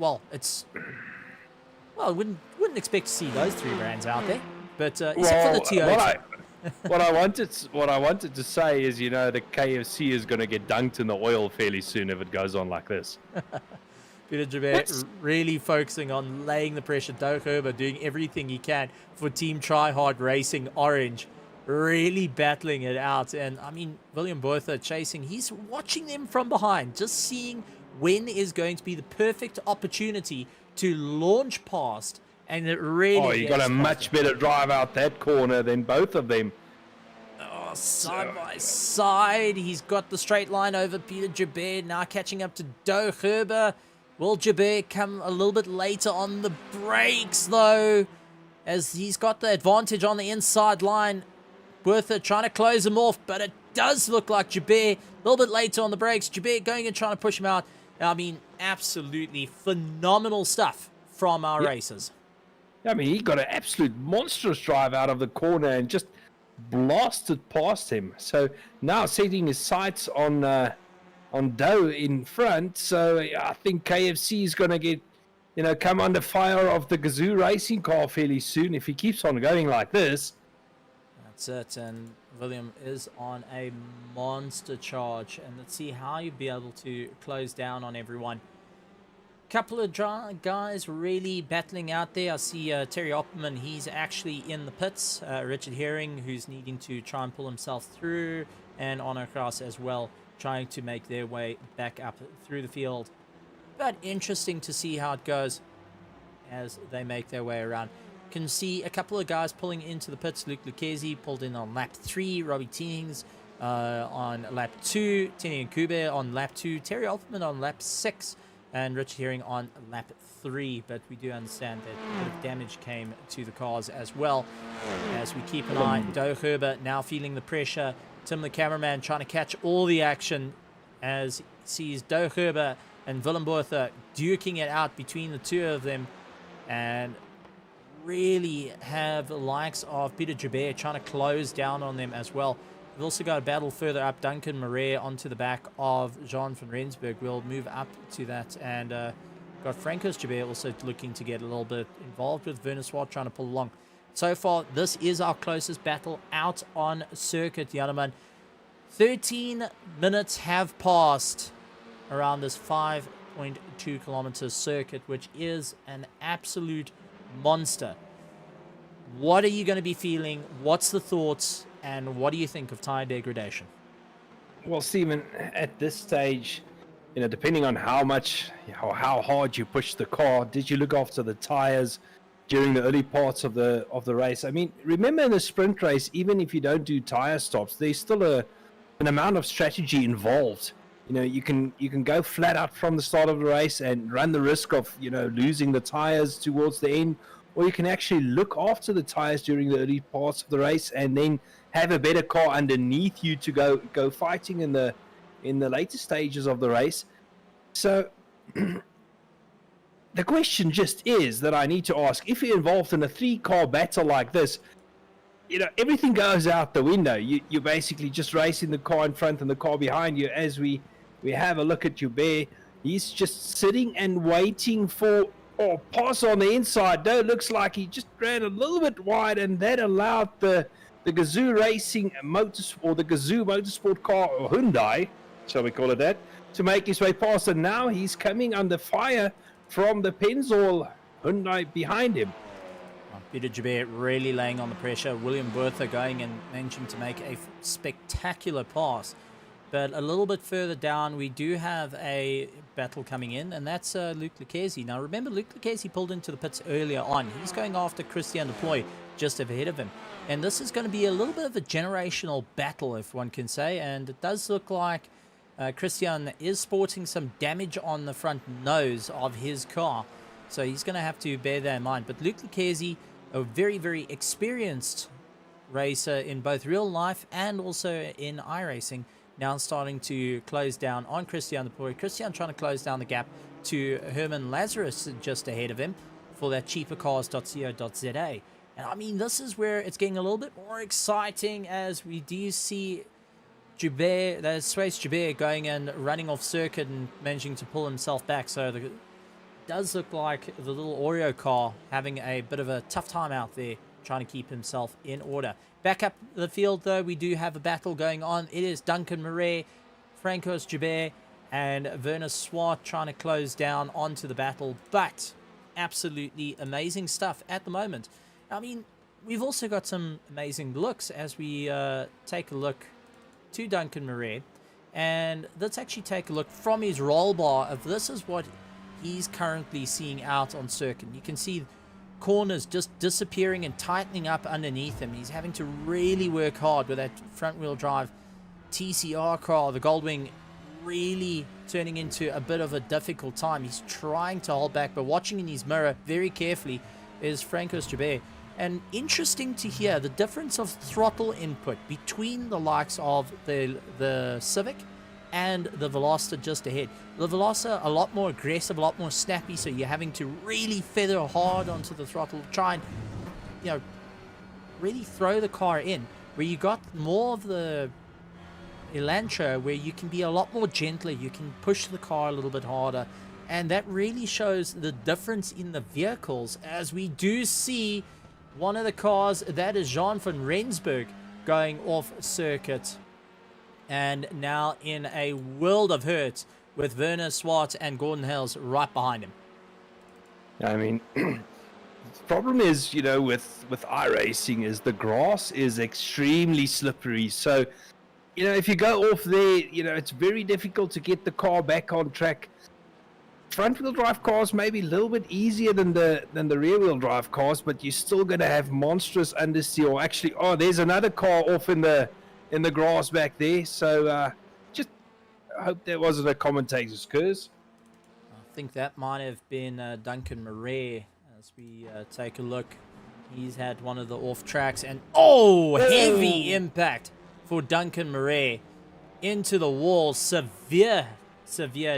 wouldn't expect to see those three brands out there, but except for the Toyota. What I wanted to say is, you know, the KFC is going to get dunked in the oil fairly soon if it goes on like this. Peter Joubert really focusing on laying the pressure. Doe Gerber doing everything he can for Team Try Hard Racing Orange, really battling it out. And I mean, William Bertha chasing, he's watching them from behind, just seeing when is going to be the perfect opportunity to launch past. And it really... Oh, you got a much better drive out that corner than both of them. Oh, side by side. He's got the straight line over Peter Joubert. Now catching up to Doe Gerber. Will Joubert come a little bit later on the brakes, though? As he's got the advantage on the inside line. Bertha trying to close him off, but it does look like Joubert a little bit later on the brakes. Joubert going and trying to push him out. I mean, absolutely phenomenal stuff from our racers. I mean, he got an absolute monstrous drive out of the corner and just blasted past him. So now setting his sights on Doe in front. So I think KFC is going to get, you know, come under fire of the Gazoo racing car fairly soon if he keeps on going like this. That's it. And William is on a monster charge. And let's see how you'll be able to close down on everyone. Couple of guys really battling out there. I see Terry Opperman, he's actually in the pits. Richard Herring, who's needing to try and pull himself through, and Arno Kraus as well, trying to make their way back up through the field. But interesting to see how it goes as they make their way around. Can see a couple of guys pulling into the pits. Luke Lucchesi pulled in on lap 3, Robbie Teens on lap 2, Tini Nkube on lap 2, Terry Opperman on lap 6, and Richard Herring on lap 3, but we do understand that a bit of damage came to the cars as well. As we keep an eye, Doe Gerber now feeling the pressure. Tim the cameraman trying to catch all the action as he sees Doe Gerber and Willem Bertha duking it out between the two of them, and really have the likes of Peter Joubert trying to close down on them as well. We've also got a battle further up. Duncan Murray onto the back of Jean van Rensburg. We'll move up to that. And got Francois Joubert also looking to get a little bit involved with Werner Swart trying to pull along. So far, this is our closest battle out on circuit, Janneman. 13 minutes have passed around this 5.2 kilometer circuit, which is an absolute monster. What are you going to be feeling? What's the thoughts? And what do you think of tire degradation? Well, Stephen, at this stage, you know, depending on how hard you push the car, did you look after the tires during the early parts of the race? I mean, remember in the sprint race, even if you don't do tire stops, there's still an amount of strategy involved. You know, you can go flat out from the start of the race and run the risk of, you know, losing the tires towards the end, or you can actually look after the tires during the early parts of the race and then have a better car underneath you to go fighting in the later stages of the race. So the question just is that I need to ask, if you're involved in a 3-car battle like this, you know, everything goes out the window. You're basically just racing the car in front and the car behind you. As we have a look at Joubert, he's just sitting and waiting for Oh, pass on the inside. No, looks like he just ran a little bit wide, and that allowed the Gazoo Racing Motors, or the Gazoo Motorsport car, or Hyundai, shall we call it that, to make his way past. And now he's coming under fire from the Pennzoil Hyundai behind him. Peter Joubert really laying on the pressure. William Bertha going and managing to make a spectacular pass. But a little bit further down, we do have a battle coming in, and that's Luke Lucchesi. Now, remember, Luke Lucchesi pulled into the pits earlier on. He's going after Christian Deploy just ahead of him. And this is going to be a little bit of a generational battle, if one can say. And it does look like Christian is sporting some damage on the front nose of his car. So he's going to have to bear that in mind. But Luke Lucchesi, a very, very experienced racer in both real life and also in iRacing, now starting to close down on Christian Deploy. Christian trying to close down the gap to Herman Lazarus just ahead of him for that cheapercars.co.za. And I mean, this is where it's getting a little bit more exciting as we do see Joubert, that's Race Joubert, going and running off circuit and managing to pull himself back. So it does look like the little Oreo car having a bit of a tough time out there, trying to keep himself in order. Back up the field, though, we do have a battle going on. It is Duncan Murray, Francois Joubert, and Werner Swart trying to close down onto the battle. But absolutely amazing stuff at the moment. I mean, we've also got some amazing looks as we take a look to Duncan Murray. And let's actually take a look from his roll bar of this is what he's currently seeing out on circuit. You can see corners just disappearing and tightening up underneath him. He's having to really work hard with that front wheel drive TCR car, the Goldwing, really turning into a bit of a difficult time. He's trying to hold back, but watching in his mirror very carefully is Francois Joubert. And interesting to hear the difference of throttle input between the likes of the Civic and the Veloster just ahead. The Veloster a lot more aggressive, a lot more snappy, so you're having to really feather hard onto the throttle, try and, you know, really throw the car in, where you got more of the Elantra, where you can be a lot more gentler, you can push the car a little bit harder, and that really shows the difference in the vehicles, as we do see one of the cars, that is Jean van Rensburg, going off circuit. And now in a world of hurt with Werner Swart and Gordon Hales right behind him. I mean, the problem is, you know, with iRacing is the grass is extremely slippery. So, you know, if you go off there, you know, it's very difficult to get the car back on track. Front-wheel drive cars may be a little bit easier than the rear-wheel drive cars, but you're still going to have monstrous understeer. Or actually, oh, there's another car off in the grass back there. So just hope that wasn't a commentator's curse. I think that might have been Duncan Murray as we take a look. He's had one of the off tracks and heavy impact for Duncan Murray into the wall. Severe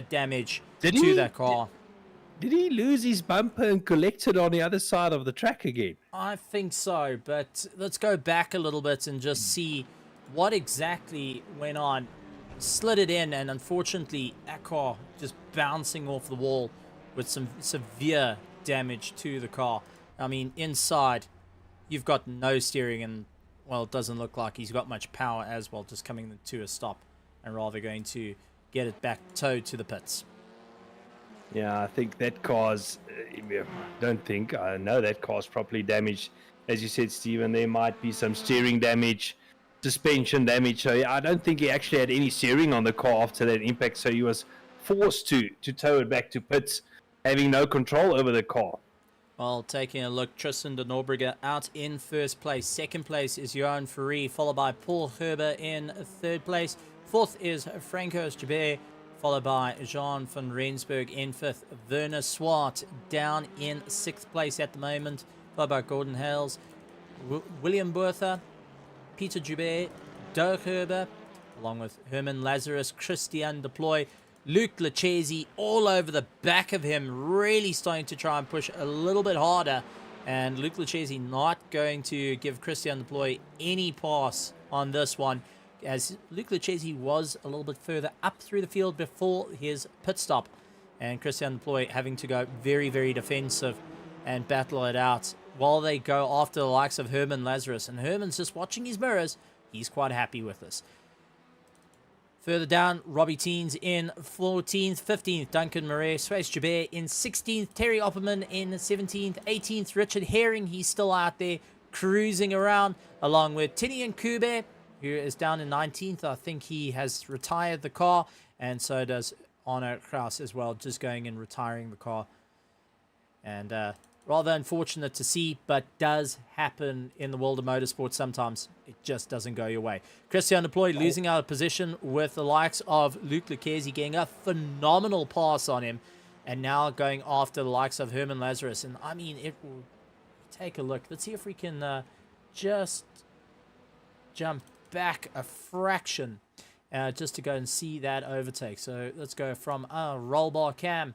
damage to that car. Did he lose his bumper and collect it on the other side of the track again? I think so, but let's go back a little bit and just see what exactly went on. Slid it in, and unfortunately that car just bouncing off the wall with some severe damage to the car. I mean, inside you've got no steering, and well, it doesn't look like he's got much power as well, just coming to a stop and rather going to get it back towed to the pits. Yeah, I think that car's, I know that car's properly damaged. As you said, Stephen, there might be some steering damage, suspension damage. So I don't think he actually had any steering on the car after that impact. So he was forced to tow it back to pits, having no control over the car. Well, taking a look, Tristan de Norberger out in first place. Second place is Johan Ferree, followed by Paul Herber in third place. Fourth is Francois Joubert, followed by Jean van Rensburg in fifth. Werner Swart down in sixth place at the moment, followed by Gordon Hales, William Bertha, Peter Joubert, Dirk Herber, along with Herman Lazarus, Christian Deploy, Luke Lucchesi all over the back of him, really starting to try and push a little bit harder. And Luke Lucchesi not going to give Christian Deploy any pass on this one, as Luke Lucchesi was a little bit further up through the field before his pit stop. And Christian Deploy having to go very, very defensive and battle it out while they go after the likes of Herman Lazarus. And Herman's just watching his mirrors. He's quite happy with this. Further down, Robbie Teens in 14th, 15th, Duncan Murray, Suez Jabir in 16th, Terry Opperman in 17th, 18th, Richard Herring, he's still out there cruising around, along with Tinian Kube, who is down in 19th. I think he has retired the car, and so does Arno Kraus as well, just going and retiring the car. And rather unfortunate to see, but does happen in the world of motorsport sometimes. It just doesn't go your way. Christian Deploy losing out of position with the likes of Luke Lucchesi getting a phenomenal pass on him, and now going after the likes of Herman Lazarus. And I mean, it will take a look. Let's see if we can just jump back a fraction just to go and see that overtake. So let's go from roll bar cam.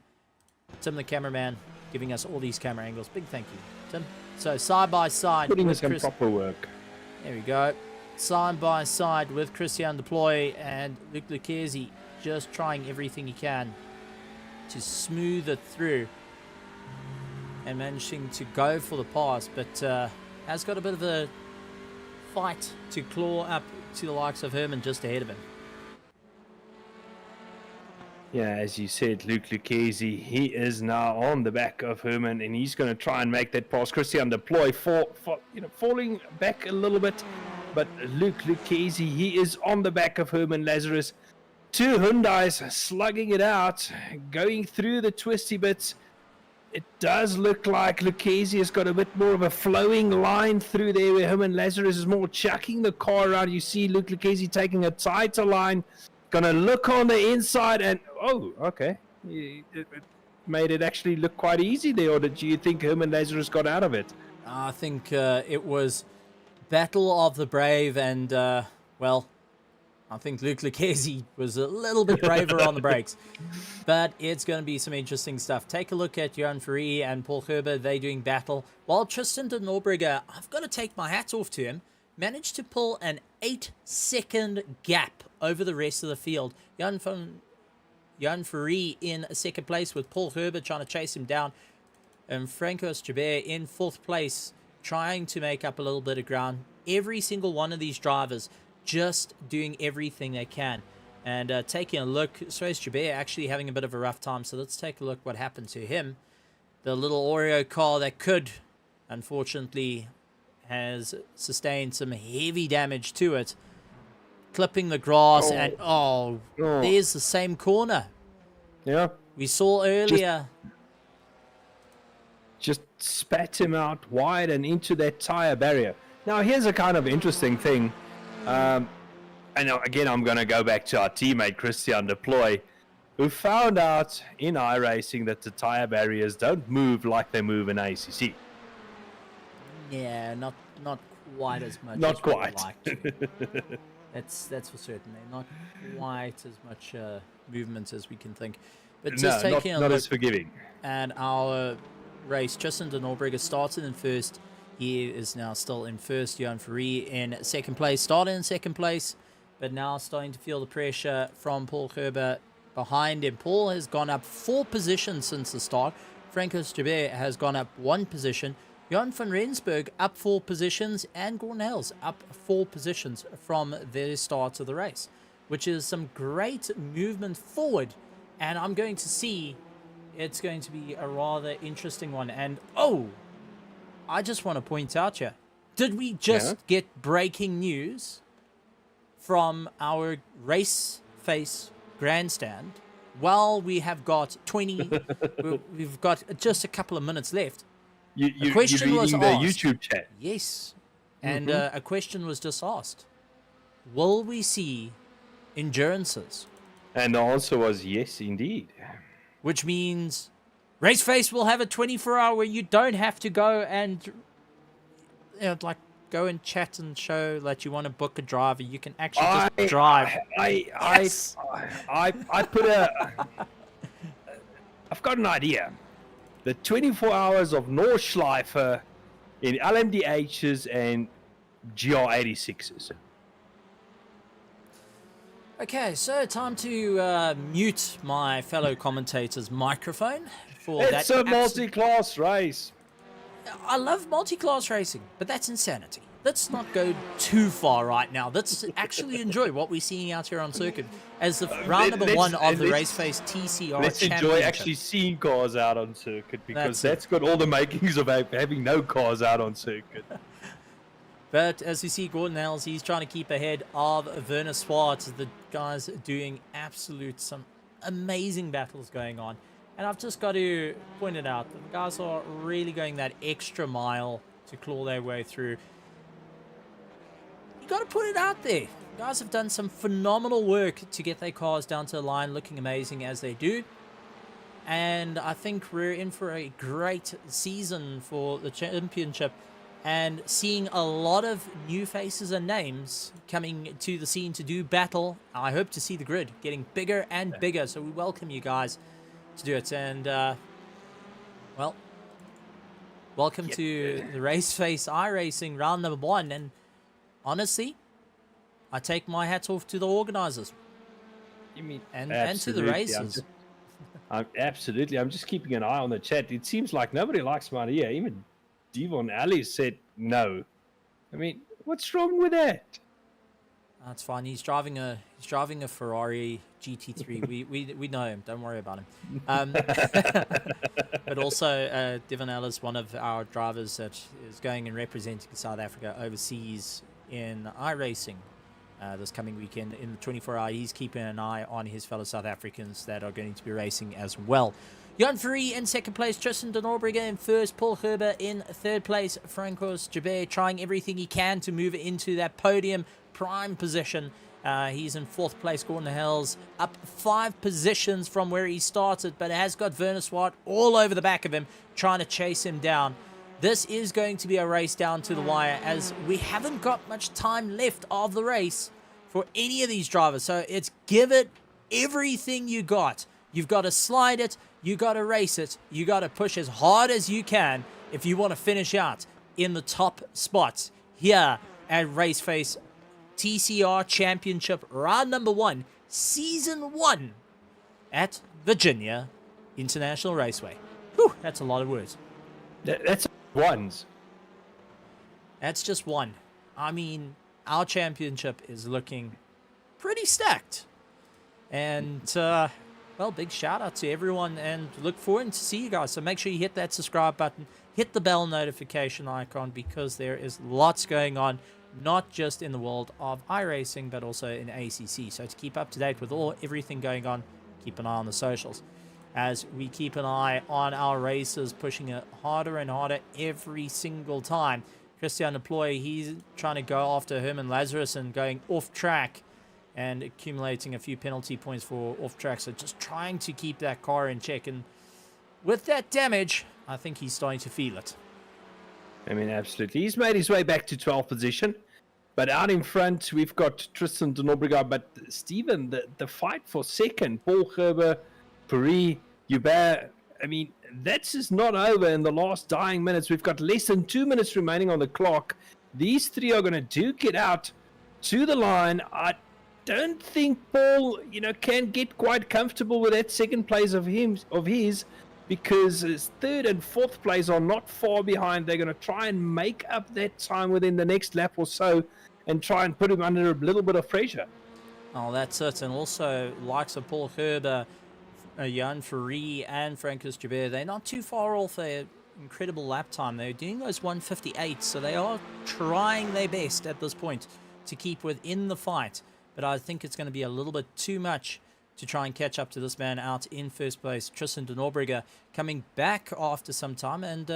Tim the cameraman giving us all these camera angles. Big thank you, Tim. So side by side, Putting in with some proper work. There we go. Side by side with Christian Deploy and Luke Lucchesi, just trying everything he can to smooth it through and managing to go for the pass, but has got a bit of a fight to claw up to the likes of Herman just ahead of him. Yeah, as you said, Luke Lucchesi, he is now on the back of Herman, and he's going to try and make that pass. Christian Deploy falling back a little bit, but Luke Lucchesi, he is on the back of Herman Lazarus. Two Hyundais slugging it out, going through the twisty bits. It does look like Lucchesi has got a bit more of a flowing line through there, where Herman Lazarus is more chucking the car around. You see Luke Lucchesi taking a tighter line. Gonna look on the inside, and oh, okay. It made it actually look quite easy there, or did you think Herman Lazarus got out of it? I think it was Battle of the Brave, and well, I think Luke Lucchesi was a little bit braver on the brakes. But it's going to be some interesting stuff. Take a look at Johan Ferree and Paul Gerber. They doing battle. While Tristan de Norbrigger, I've got to take my hat off to him, managed to pull an 8-second gap over the rest of the field. Johan Ferree in second place, with Paul Gerber trying to chase him down. And Francos Jabir in fourth place, trying to make up a little bit of ground. Every single one of these drivers just doing everything they can. And taking a look, Suez Jabir actually having a bit of a rough time. So let's take a look what happened to him. The little Oreo car that could, unfortunately, has sustained some heavy damage to it. Clipping the grass, and there's the same corner. Yeah. We saw earlier. Just spat him out wide and into that tire barrier. Now, here's a kind of interesting thing. And again, I'm going to go back to our teammate, Christian Deploy, who found out in iRacing that the tire barriers don't move like they move in ACC. Yeah, not quite as much. Not as we would quite. like to. That's for certain. Not quite as much movement as we can think. But just taking a not look as forgiving. at our race, Tristan de Norbrigger started in first. He is now still in first. Johan Ferree in second place. Started in second place, but now starting to feel the pressure from Paul Gerber behind him. Paul has gone up 4 positions since the start. Francos Jabir has gone up 1 position. Jan van Rensburg up 4 positions, and Gordon Hales up 4 positions from the start of the race, which is some great movement forward. And I'm going to see it's going to be a rather interesting one. And I just want to point out here, did we just get breaking news from our RaceFace grandstand? Well, we have got we've got just a couple of minutes left. A question was asked. The YouTube chat. Yes. And a question was just asked. Will we see endurances? And the answer was yes, indeed. Which means RaceFace will have a 24-hour where you don't have to go and go and chat and show that you want to book a driver. You can actually just drive. I put I've got an idea. The 24 hours of Nordschleife in LMDHs and GR86s. Okay, so time to mute my fellow commentator's microphone for that. It's a multi-class race. I love multi-class racing, but that's insanity. Let's not go too far right now. Let's actually enjoy what we're seeing out here on circuit as the round number one of the RaceFace TCR Let's Championship. enjoy actually seeing cars out on circuit, because that's got all the makings of having no cars out on circuit. But as you see, Gordon Hells, he's trying to keep ahead of Werner Swart. The guys doing some amazing battles going on. And I've just got to point it out, the guys are really going that extra mile to claw their way through. You got to put it out there. Guys have done some phenomenal work to get their cars down to the line, looking amazing as they do. And I think we're in for a great season for the championship. And seeing a lot of new faces and names coming to the scene to do battle. I hope to see the grid getting bigger and bigger. So we welcome you guys to do it. And, well, welcome to the RaceFace iRacing round number one. And honestly, I take my hats off to the organizers. You mean and to the racers. Absolutely. I'm just keeping an eye on the chat. It seems like nobody likes Maria. Even Devon Ali said no. I mean, what's wrong with that? That's fine. He's driving a Ferrari GT3. we know him. Don't worry about him. But also, Devon Ali is one of our drivers that is going and representing South Africa overseas in iRacing this coming weekend in the 24-hour. He's keeping an eye on his fellow South Africans that are going to be racing as well. Jan Fourie in second place, Tristan de Norberger in first, Paul Gerber in third place, Francois Jabert trying everything he can to move into that podium prime position. He's in fourth place, Gordon Hells up 5 positions from where he started, but has got Werner Swart all over the back of him, trying to chase him down. This is going to be a race down to the wire, as we haven't got much time left of the race for any of these drivers. So it's give it everything you got. You've got to slide it. You got to race it. You got to push as hard as you can if you want to finish out in the top spots here at RaceFace TCR Championship round number one, season 1 at Virginia International Raceway. Whew, that's a lot of words. That's ones. That's just one. I mean, our championship is looking pretty stacked. And, well, big shout out to everyone and look forward to see you guys. So make sure you hit that subscribe button, hit the bell notification icon, because there is lots going on, not just in the world of iRacing, but also in ACC. So to keep up to date with everything going on, keep an eye on the socials. As we keep an eye on our racers pushing it harder and harder every single time. Christian Deploy, he's trying to go after Herman Lazarus and going off track and accumulating a few penalty points for off track. So just trying to keep that car in check. And with that damage, I think he's starting to feel it. I mean, absolutely. He's made his way back to 12th position. But out in front, we've got Tristan de Norberger. But Stephen, the fight for second, Paul Gerber, Paris, Hubert, I mean, that's just not over in the last dying minutes. We've got less than 2 minutes remaining on the clock. These three are going to duke it out to the line. I don't think Paul, can get quite comfortable with that second place of his, because his third and fourth place are not far behind. They're going to try and make up that time within the next lap or so and try and put him under a little bit of pressure. Oh, that's it. And also, likes of Paul Gerber, Jan Fourie and Francois Jabert, they're not too far off their incredible lap time. They're doing those 158, so they are trying their best at this point to keep within the fight. But I think it's going to be a little bit too much to try and catch up to this man out in first place, Tristan de Norberger, coming back after some time. And,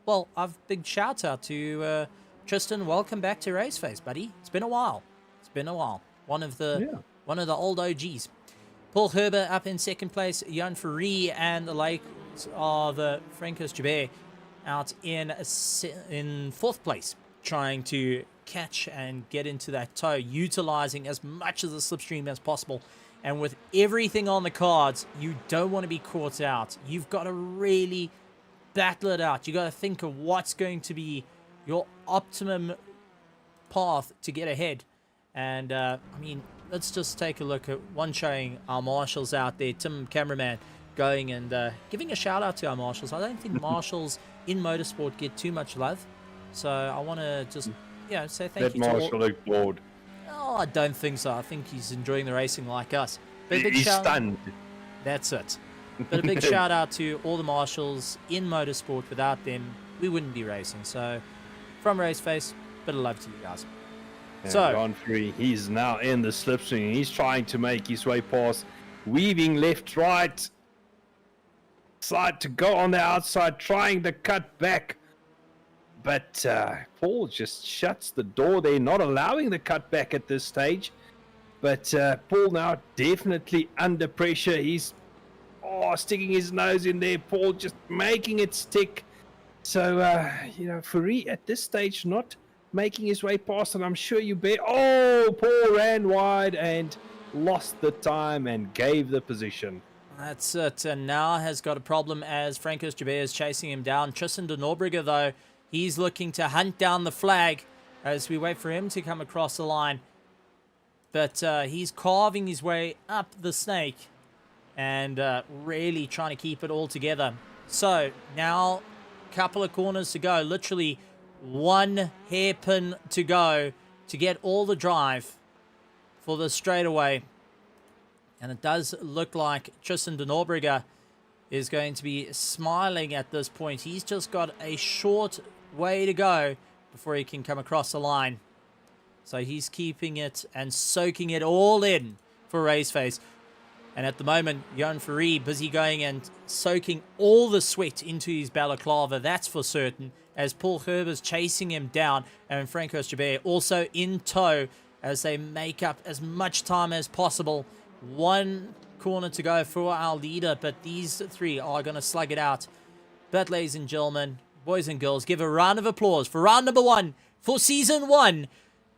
well, I've big shout out to Tristan. Welcome back to RaceFace, buddy. It's been a while. It's been a while. One of the old OGs. Paul Gerber up in second place, Jan Fourie and the likes of Francois Jabert out in fourth place, trying to catch and get into that toe, utilizing as much of the slipstream as possible. And with everything on the cards, you don't want to be caught out. You've got to really battle it out. You got to think of what's going to be your optimum path to get ahead. And I mean, let's just take a look at one showing our marshals out there. Tim, cameraman, going and giving a shout out to our marshals. I don't think marshals in motorsport get too much love, so I want to just say thank you to all. Marshall looked bored. Oh, I don't think so. I think he's enjoying the racing like us. But He's stunned. That's it. But a big shout out to all the marshals in motorsport. Without them, we wouldn't be racing. So, from Raceface, bit of love to you guys. Yeah, So, Ron Free, he's now in the slipstream. He's trying to make his way past, weaving left, right, side to go on the outside, trying to cut back. But Paul just shuts the door there, not allowing the cut back at this stage. But Paul now definitely under pressure. He's sticking his nose in there. Paul just making it stick. So, Fari at this stage not making his way past, and I'm sure you bet. Oh, Paul ran wide and lost the time and gave the position. that's it. And now has got a problem as Francois Jabeur is chasing him down. Tristan de Norbrugge, though, he's looking to hunt down the flag as we wait for him to come across the line. But he's carving his way up the snake and really trying to keep it all together. So now a couple of corners to go. Literally one hairpin to go to get all the drive for the straightaway. And it does look like Tristan de Norbrugge is going to be smiling at this point. He's just got a short way to go before he can come across the line. So he's keeping it and soaking it all in for Raceface. And at the moment, Johan Fari busy going and soaking all the sweat into his balaclava, that's for certain, as Paul Gerber's chasing him down, and Francois Jabeur also in tow as they make up as much time as possible. One corner to go for our leader, but these three are going to slug it out. But ladies and gentlemen, boys and girls, give a round of applause for round number 1 for season 1.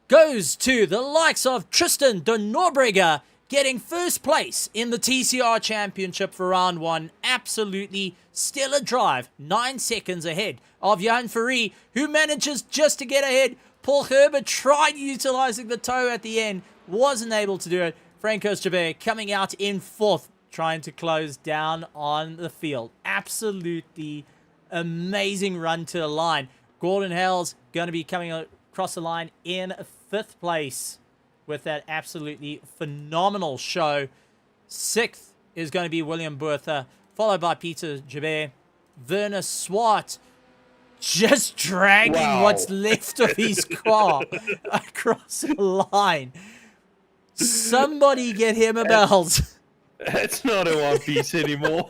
Goes to the likes of Tristan de Norbrugge, getting first place in the TCR Championship for round 1. Absolutely stellar drive, 9 seconds ahead of Johan Fari, who manages just to get ahead. Paul Gerber tried utilizing the tow at the end, wasn't able to do it. Francois Jabeur coming out in 4th, trying to close down on the field. Absolutely amazing run to the line. Gordon Hales going to be coming across the line in 5th place with that absolutely phenomenal show. 6th is going to be William Bertha, followed by Peter Jabeur. Werner Swart just dragging what's left of his car across the line. Somebody get him a belt. It's not a one piece anymore.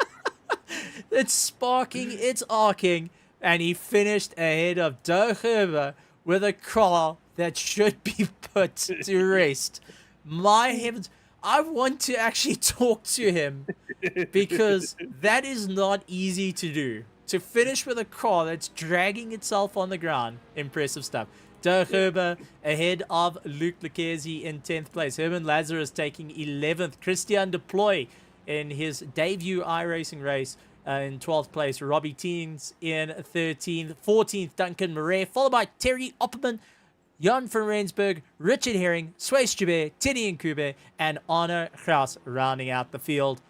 It's sparking, it's arcing, and he finished ahead of Doe Gerber with a car that should be put to rest. My heavens, I want to actually talk to him because that is not easy to do. To finish with a car that's dragging itself on the ground, impressive stuff. Doe Gerber ahead of Luc Leclerc in 10th place. Herman Lazarus taking 11th. Christian Deploy in his debut iRacing race in 12th place. Robbie Teens in 13th. 14th, Duncan Murray, followed by Terry Opperman, Jan van Rensburg, Richard Herring, Swayze Jabeur, Teddy Nkube, and Arno Kraus rounding out the field.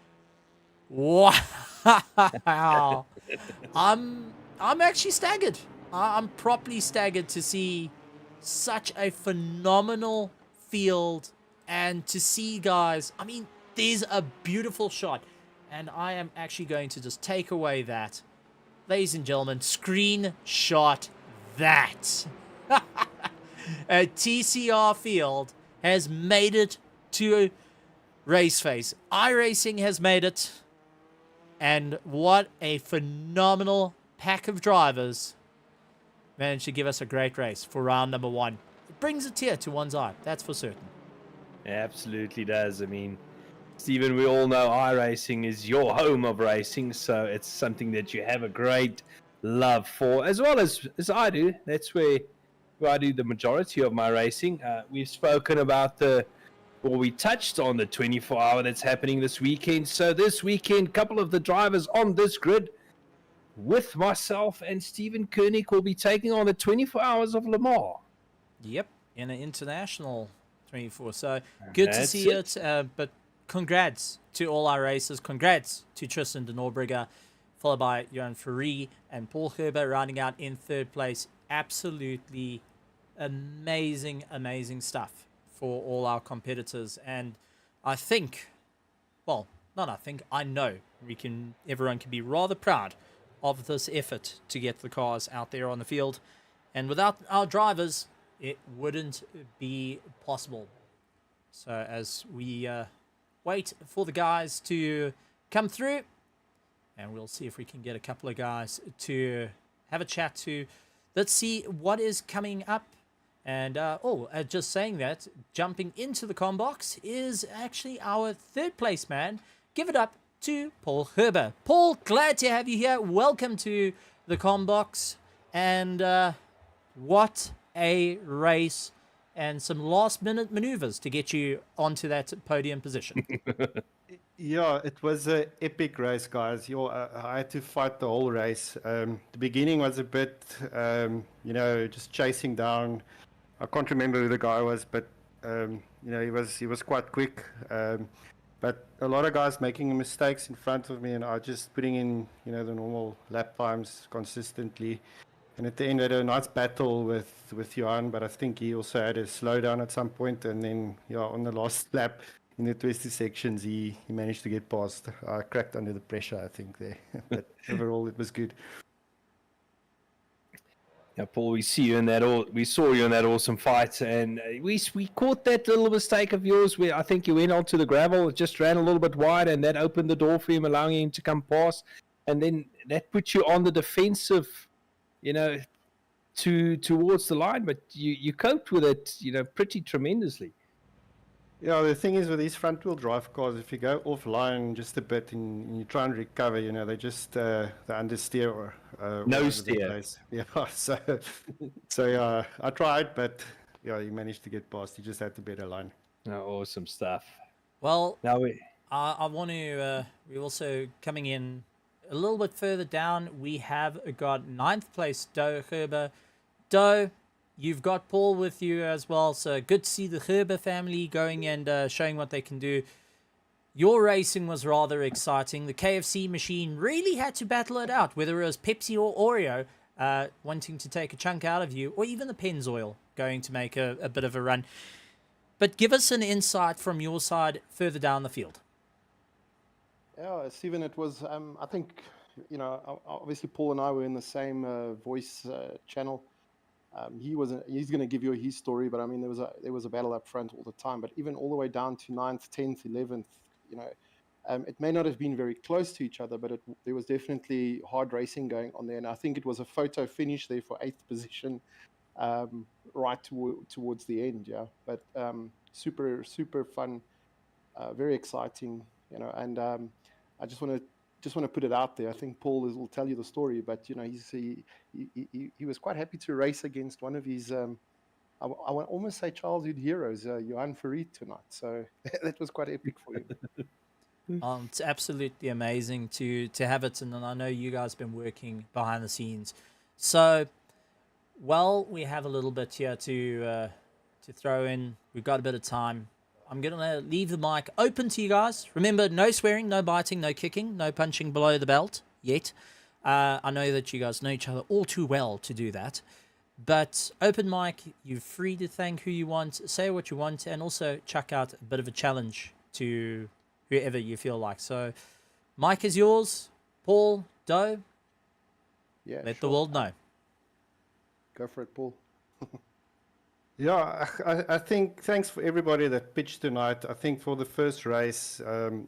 Wow. I'm actually staggered. I'm properly staggered to see such a phenomenal field and to see guys. I mean, there's a beautiful shot, and I am actually going to just take away that. Ladies and gentlemen, screenshot that. A TCR field has made it to Raceface. iRacing has made it. And what a phenomenal pack of drivers managed to give us a great race for round number 1. It brings a tear to one's eye, that's for certain. It absolutely does. I mean, Stephen, we all know iRacing is your home of racing, so it's something that you have a great love for, as well as I do. That's where I do the majority of my racing. We've spoken about we touched on the 24-hour that's happening this weekend. So this weekend, a couple of the drivers on this grid with myself and Stephen Koenig will be taking on the 24 hours of Le Mans. Yep, in an international 24. So good to That's see it. it. But congrats to all our racers. Congrats to Tristan de Norbrugge, followed by Johan Ferree and Paul Gerber rounding out in third place. Absolutely amazing, amazing stuff for all our competitors. And I think, well, not I think, I know everyone can be rather proud of this effort to get the cars out there on the field. And without our drivers, it wouldn't be possible. So as we wait for the guys to come through, and we'll see if we can get a couple of guys to have a chat to. Let's see what is coming up. And just saying that, jumping into the com box is actually our third place man. Give it up to Paul Gerber. Paul, glad to have you here. Welcome to the com box. And what a race, and some last minute maneuvers to get you onto that podium position. Yeah, it was an epic race, guys. I had to fight the whole race. The beginning was a bit, just chasing down. I can't remember who the guy was, but he was quite quick. But a lot of guys making mistakes in front of me, and I just putting in, the normal lap times consistently. And at the end, I had a nice battle with Johan, but I think he also had a slowdown at some point. And then, on the last lap, in the twisty sections, he managed to get past. I cracked under the pressure, I think, there. But overall, it was good. Yeah, Paul, we saw you in that awesome fight, and we caught that little mistake of yours where I think you went onto the gravel, just ran a little bit wide, and that opened the door for him, allowing him to come past, and then that put you on the defensive, towards the line, but you coped with it, pretty tremendously. Yeah, the thing is with these front-wheel drive cars, if you go offline just a bit and you try and recover, they just they understeer or No steer. Yeah, so yeah, I tried, but yeah, he managed to get past. He just had the better line. Oh, awesome stuff. Well, Now I want to. We're also coming in a little bit further down. We have got 9th place Doe Gerber. Doe, you've got Paul with you as well, so good to see the Gerber family going and showing what they can do. Your racing was rather exciting. The KFC machine really had to battle it out, whether it was Pepsi or Oreo wanting to take a chunk out of you, or even the Pennzoil going to make a bit of a run. But give us an insight from your side further down the field. Yeah, Stephen, it was, I think, obviously Paul and I were in the same voice channel. He's going to give you his story, but I mean, there was a battle up front all the time, but even all the way down to 9th, 10th, 11th, it may not have been very close to each other, but there was definitely hard racing going on there. And I think it was a photo finish there for 8th position, right towards the end. Yeah. But, super, super fun, very exciting, and, I just want to put it out there. I think Paul will tell you the story, but he was quite happy to race against one of his I want almost say childhood heroes, Johan Ferree tonight. So that was quite epic for him. It's absolutely amazing to have it, and I know you guys have been working behind the scenes. So, we have a little bit here to throw in. We've got a bit of time. I'm going to leave the mic open to you guys. Remember, no swearing, no biting, no kicking, no punching below the belt yet. I know that you guys know each other all too well to do that. But open mic, you're free to thank who you want, say what you want, and also chuck out a bit of a challenge to whoever you feel like. So, mic is yours. Paul, Doe, Yeah, let the world know. Go for it, Paul. Yeah, I think thanks for everybody that pitched tonight. I think for the first race,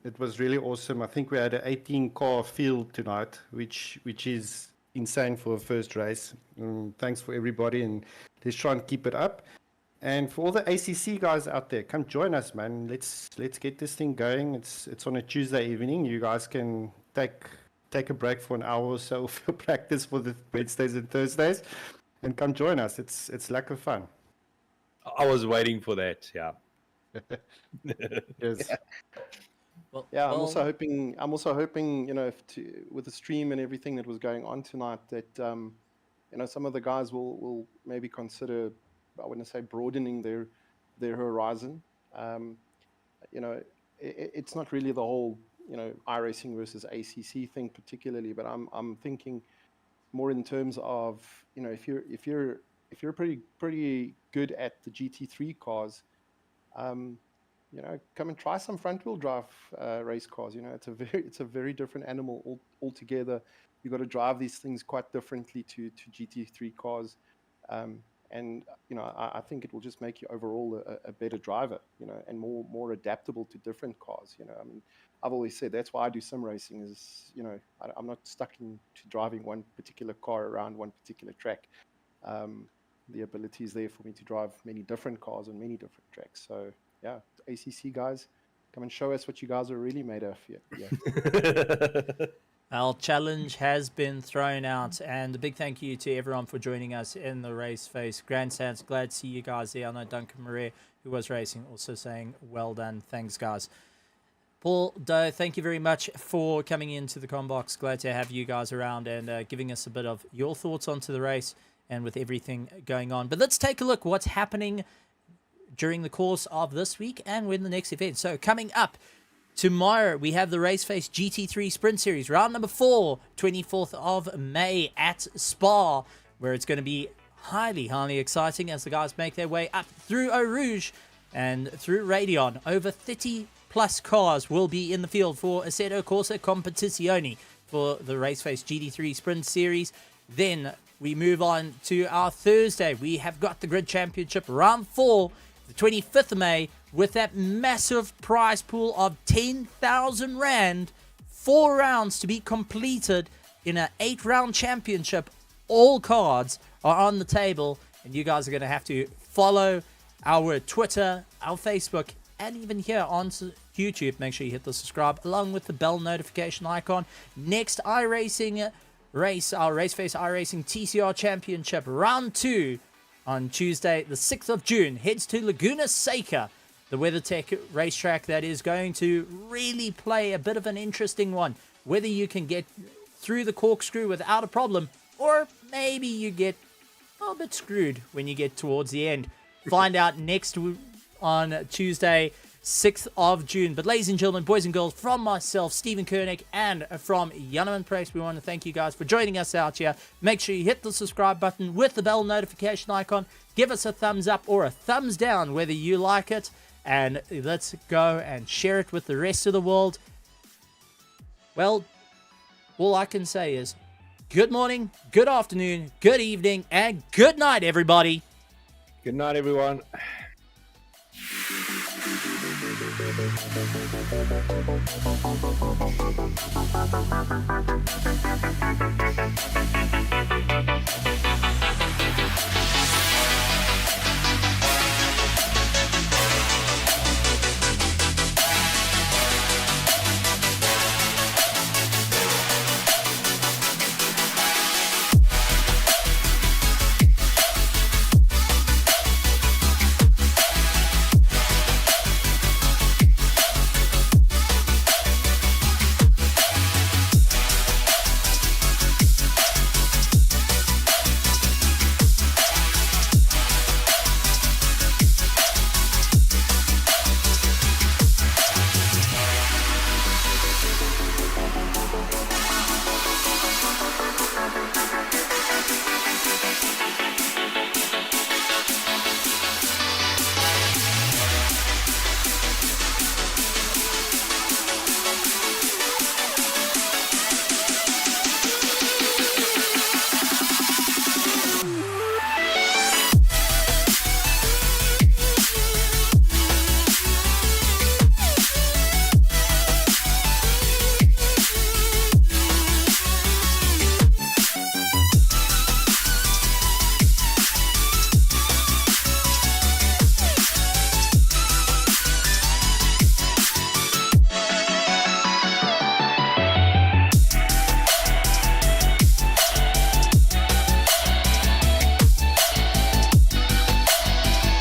it was really awesome. I think we had an 18-car field tonight, which is insane for a first race. Thanks for everybody, and let's try and keep it up. And for all the ACC guys out there, come join us, man. Let's get this thing going. It's on a Tuesday evening. You guys can take a break for an hour or so of your practice for the Wednesdays and Thursdays, and come join us. It's lack of fun. I was waiting for that. Yeah. Yes. Well, I'm also hoping, with the stream and everything that was going on tonight, that some of the guys will maybe consider, I wouldn't say broadening their horizon. It's not really the whole iRacing versus ACC thing particularly, but I'm thinking more in terms of if you're pretty good at the GT3 cars, come and try some front wheel drive race cars. It's a very different animal altogether. You've got to drive these things quite differently to GT3 cars. I think it will just make you overall a better driver, and more adaptable to different cars. I've always said that's why I do sim racing is, I'm not stuck into driving one particular car around one particular track. The ability is there for me to drive many different cars on many different tracks. So yeah, ACC guys, come and show us what you guys are really made of. Yeah. Our challenge has been thrown out, and a big thank you to everyone for joining us in the RaceFace Grandstands. Glad to see you guys there. I know Duncan Marais, who was racing, also saying well done. Thanks, guys. Paul Doe, thank you very much for coming into the Combox. Glad to have you guys around and giving us a bit of your thoughts onto the race and with everything going on. But let's take a look what's happening during the course of this week and when the next event. So coming up tomorrow, we have the RaceFace GT3 Sprint Series, round number 4, 24th of May at Spa, where it's going to be highly, highly exciting as the guys make their way up through Eau Rouge and through Radion. Over 30 plus cars will be in the field for Assetto Corsa Competizione for the RaceFace GT3 Sprint Series. Then we move on to our Thursday. We have got the Grid Championship round 4, the 25th of May, with that massive prize pool of 10,000 Rand. 4 rounds to be completed in an 8-round championship. All cards are on the table, and you guys are going to have to follow our Twitter, our Facebook, and even here on YouTube. Make sure you hit the subscribe along with the bell notification icon. Next iRacing race, our RaceFace iRacing TCR Championship round 2 on Tuesday, the 6th of June, heads to Laguna Seca, the WeatherTech racetrack that is going to really play a bit of an interesting one. Whether you can get through the corkscrew without a problem, or maybe you get a bit screwed when you get towards the end. Find out next on Tuesday, 6th of June. But ladies and gentlemen, boys and girls, from myself, Stephen Koenig, and from Janneman Press, we want to thank you guys for joining us out here. Make sure you hit the subscribe button with the bell notification icon. Give us a thumbs up or a thumbs down, whether you like it. And let's go and share it with the rest of the world. Well, all I can say is good morning, good afternoon, good evening, and good night, everybody. Good night, everyone.